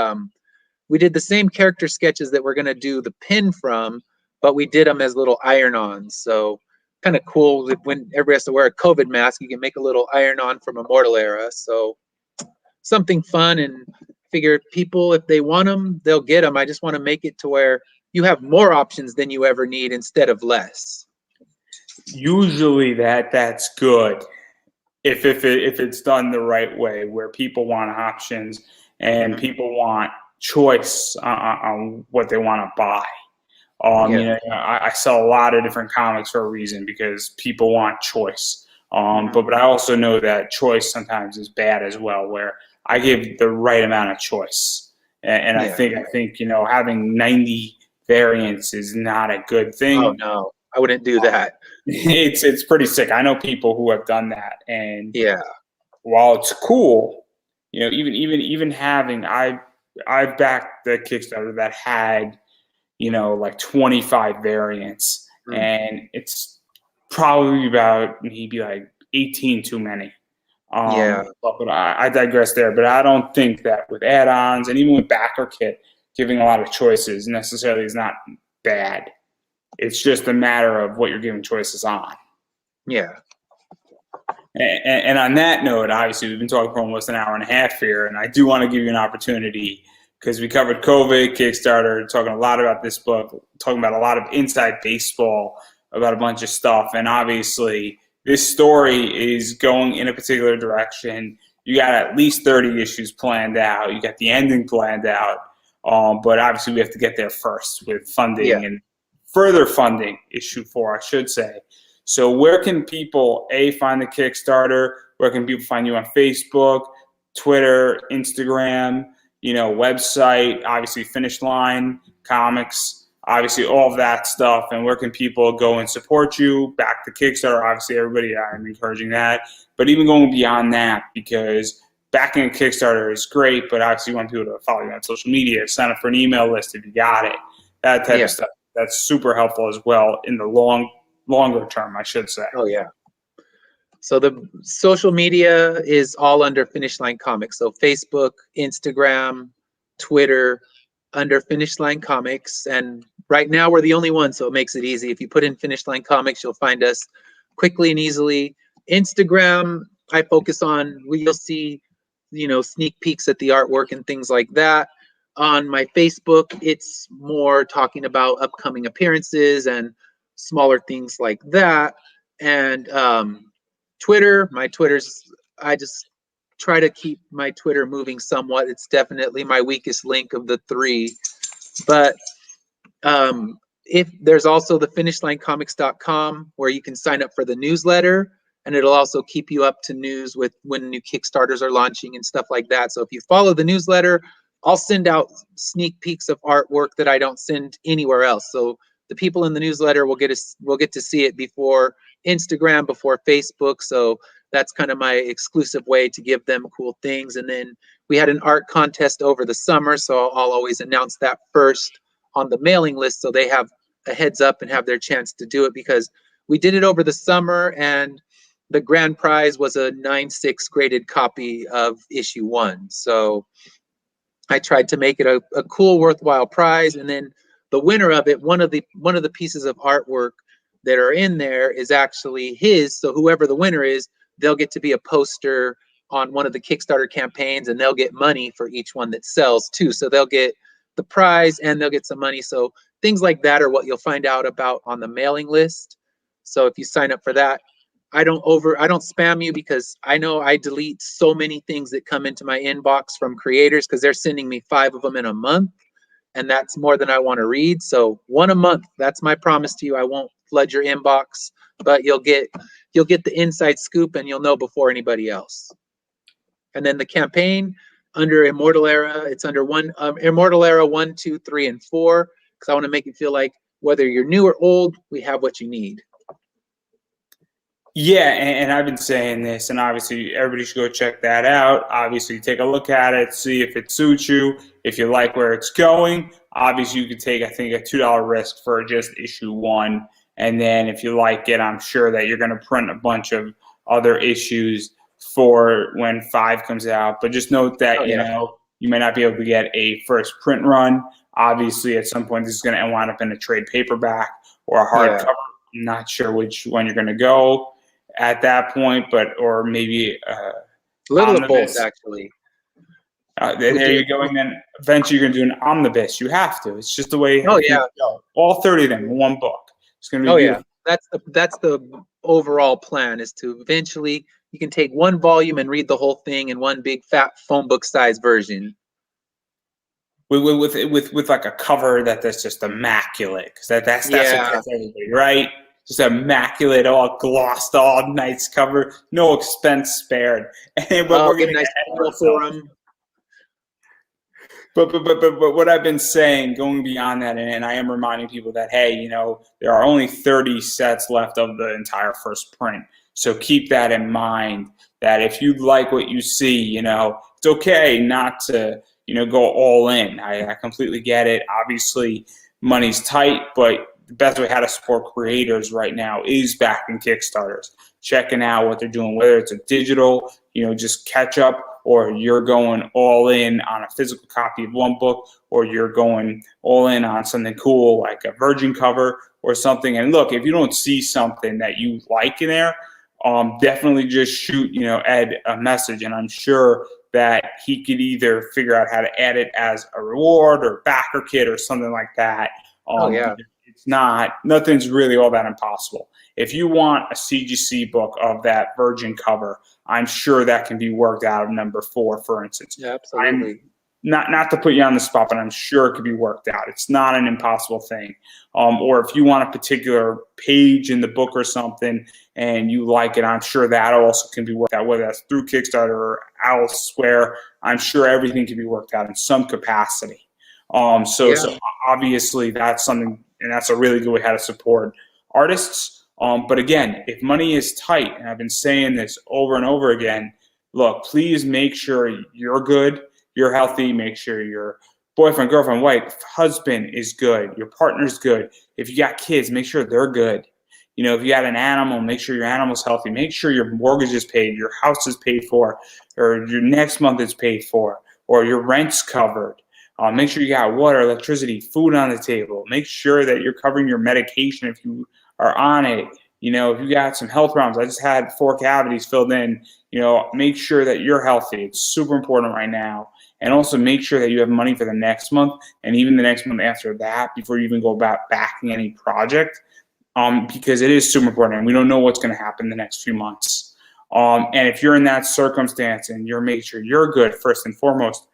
the same character sketches that we're going to do the pin from, but we did them as little iron-ons. So kind of cool that when everybody has to wear a COVID mask, you can make a little iron-on from Immortal Era. So something fun, and figure people, if they want them, they'll get them. I just want to make it to where you have more options than you ever need instead of less. Usually that's good if it's done the right way, where people want options and people want choice on what they want to buy. I sell a lot of different comics for a reason, because people want choice. But I also know that choice sometimes is bad as well, where I give the right amount of choice. And I think having 90 variants is not a good thing. Oh no, I wouldn't do that. It's pretty sick. I know people who have done that, and while it's cool, even having I backed the Kickstarter that had like 25 variants, and it's probably about maybe like 18 too many. But I digress there. But I don't think that with add-ons and even with backer kit, giving a lot of choices necessarily is not bad. It's just a matter of what you're giving choices on. Yeah. And on that note, obviously, we've been talking for almost an hour and a half here, and I do want to give you an opportunity, because we covered COVID, Kickstarter, talking a lot about this book, talking about a lot of inside baseball, about a bunch of stuff. And obviously, this story is going in a particular direction. You got at least 30 issues planned out. You got the ending planned out. But obviously, we have to get there first with funding and further funding, issue 4, I should say. So where can people, find the Kickstarter? Where can people find you on Facebook, Twitter, Instagram, website, obviously Finish Line, comics, obviously all of that stuff. And where can people go and support you? Back the Kickstarter, obviously everybody, I'm encouraging that. But even going beyond that, because backing a Kickstarter is great, but obviously you want people to follow you on social media, sign up for an email list if you got it, that type of stuff. That's super helpful as well in the longer term, I should say. Oh yeah. So the social media is all under Finish Line Comics. So Facebook, Instagram, Twitter, under Finish Line Comics. And right now we're the only one, so it makes it easy. If you put in Finish Line Comics, you'll find us quickly and easily. Instagram, I focus on, you'll see, sneak peeks at the artwork and things like that. On my Facebook, it's more talking about upcoming appearances and smaller things like that. And Twitter, I just try to keep my Twitter moving somewhat. It's definitely my weakest link of the three. But if there's also the finishlinecomics.com where you can sign up for the newsletter, and it'll also keep you up to news with when new Kickstarters are launching and stuff like that. So if you follow the newsletter, I'll send out sneak peeks of artwork that I don't send anywhere else. So the people in the newsletter will get to see it before Instagram, before Facebook. So that's kind of my exclusive way to give them cool things. And then we had an art contest over the summer, so I'll always announce that first on the mailing list so they have a heads up and have their chance to do it, because we did it over the summer and the grand prize was a 9/6 graded copy of issue 1. So I tried to make it a cool, worthwhile prize. And then the winner of it, one of the pieces of artwork that are in there is actually his. So whoever the winner is, they'll get to be a poster on one of the Kickstarter campaigns, and they'll get money for each one that sells too. So they'll get the prize and they'll get some money. So things like that are what you'll find out about on the mailing list. So if you sign up for that, I don't spam you, because I know I delete so many things that come into my inbox from creators, because they're sending me 5 of them in a month, and that's more than I want to read. So 1 a month, that's my promise to you. I won't flood your inbox, but you'll get the inside scoop, and you'll know before anybody else. And then the campaign under Immortal Era, it's under Immortal Era 1, 2, 3, and 4, because I want to make it feel like whether you're new or old, we have what you need. Yeah, and I've been saying this, and obviously everybody should go check that out. Obviously, take a look at it, see if it suits you. If you like where it's going, obviously you could take, I think, a $2 risk for just issue 1. And then if you like it, I'm sure that you're going to print a bunch of other issues for when 5 comes out. But just note that, you may not be able to get a first print run. Obviously, at some point, this is going to wind up in a trade paperback or a hardcover. I'm not sure which one you're going to go at that point, or maybe a little of both, actually. There you go. And then eventually you're going to do an omnibus. You have to. It's just the way. Oh yeah. Go. All 30 of them in one book. It's going to be beautiful. Yeah. That's the overall plan, is to eventually you can take 1 volume and read the whole thing in one big fat phone book size version. With like a cover that's just immaculate, because that's what gets everybody, right? Just immaculate, all glossed, all nice cover, no expense spared. But we're getting nice for them. But what I've been saying, going beyond that, and I am reminding people that, hey, there are only 30 sets left of the entire first print. So keep that in mind, that if you like what you see, it's okay not to, go all in. I completely get it. Obviously, money's tight, but the best way how to support creators right now is backing Kickstarters, checking out what they're doing, whether it's a digital, just catch up, or you're going all in on a physical copy of one book, or you're going all in on something cool like a Virgin cover or something. And look, if you don't see something that you like in there, definitely just shoot, Ed a message, and I'm sure that he could either figure out how to add it as a reward or backer kit or something like that. It's nothing's really all that impossible. If you want a CGC book of that Virgin cover, I'm sure that can be worked out of number 4, for instance. Yeah, absolutely. Not to put you on the spot, but I'm sure it could be worked out. It's not an impossible thing. Or if you want a particular page in the book or something and you like it, I'm sure that also can be worked out, whether that's through Kickstarter or elsewhere. I'm sure everything can be worked out in some capacity. So obviously that's something, and that's a really good way how to support artists. But again, if money is tight, and I've been saying this over and over again, look, please make sure you're good, you're healthy, make sure your boyfriend, girlfriend, wife, husband is good, your partner's good. If you got kids, make sure they're good. If you got an animal, make sure your animal's healthy. Make sure your mortgage is paid, your house is paid for, or your next month is paid for, or your rent's covered. Make sure you got water, electricity, food on the table. Make sure that you're covering your medication if you are on it. If you got some health problems, I just had 4 cavities filled in. Make sure that you're healthy. It's super important right now. And also make sure that you have money for the next month and even the next month after that before you even go about backing any project. Because it is super important, and we don't know what's going to happen the next few months. And if you're in that circumstance and you're making sure you're good first and foremost,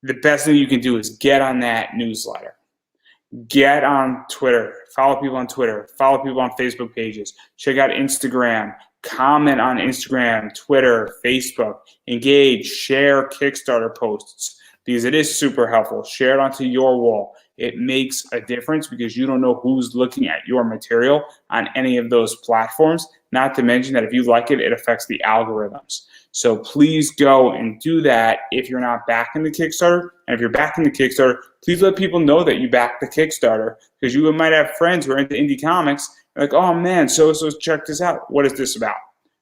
the best thing you can do is get on that newsletter. Get on Twitter. Follow people on Twitter. Follow people on Facebook pages. Check out Instagram. Comment on Instagram, Twitter, Facebook. Engage. Share Kickstarter posts because it is super helpful. Share it onto your wall. It makes a difference because you don't know who's looking at your material on any of those platforms. Not to mention that if you like it, it affects the algorithms. So please go and do that if you're not backing the Kickstarter. And if you're backing the Kickstarter, please let people know that you backed the Kickstarter because you might have friends who are into indie comics. Like, oh man, so check this out. What is this about?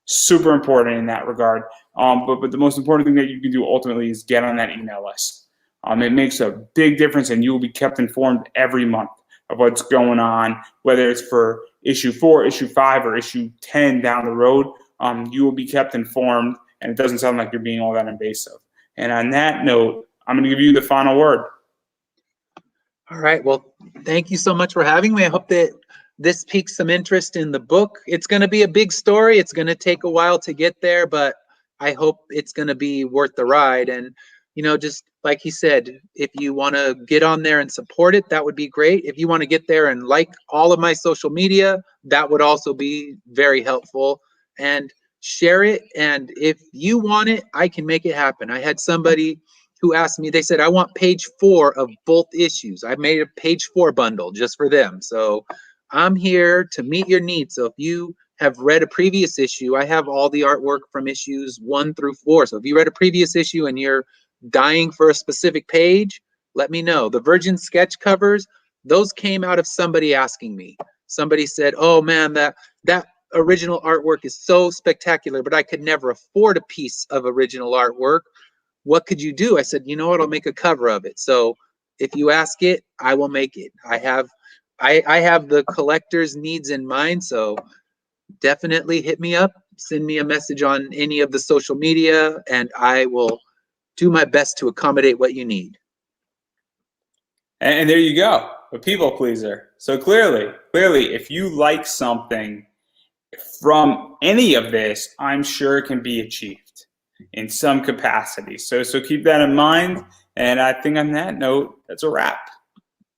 Super important in that regard. But the most important thing that you can do ultimately is get on that email list. It makes a big difference, and you will be kept informed every month of what's going on, whether it's for issue 4, issue 5, or issue 10 down the road. You will be kept informed, and it doesn't sound like you're being all that invasive. And on that note, I'm going to give you the final word. All right. Well, thank you so much for having me. I hope that this piques some interest in the book. It's going to be a big story. It's going to take a while to get there, but I hope it's going to be worth the ride. And just like he said, if you want to get on there and support it, that would be great. If you want to get there and like all of my social media, that would also be very helpful. And share it. And if you want it, I can make it happen. I had somebody who asked me, they said, I want page 4 of both issues. I made a page 4 bundle just for them. So I'm here to meet your needs. So if you have read a previous issue, I have all the artwork from issues 1 through 4. So if you read a previous issue and you're dying for a specific page, let me know. The Virgin sketch covers, those came out of somebody asking me. Somebody said, oh man, that original artwork is so spectacular, but I could never afford a piece of original artwork. What could you do? I said, you know what, I'll make a cover of it. So if you ask it, I will make it. I have the collector's needs in mind, so definitely hit me up, send me a message on any of the social media, and I will do my best to accommodate what you need. And there you go, a people pleaser. So clearly, if you like something from any of this, I'm sure it can be achieved in some capacity. So keep that in mind. And I think on that note, that's a wrap.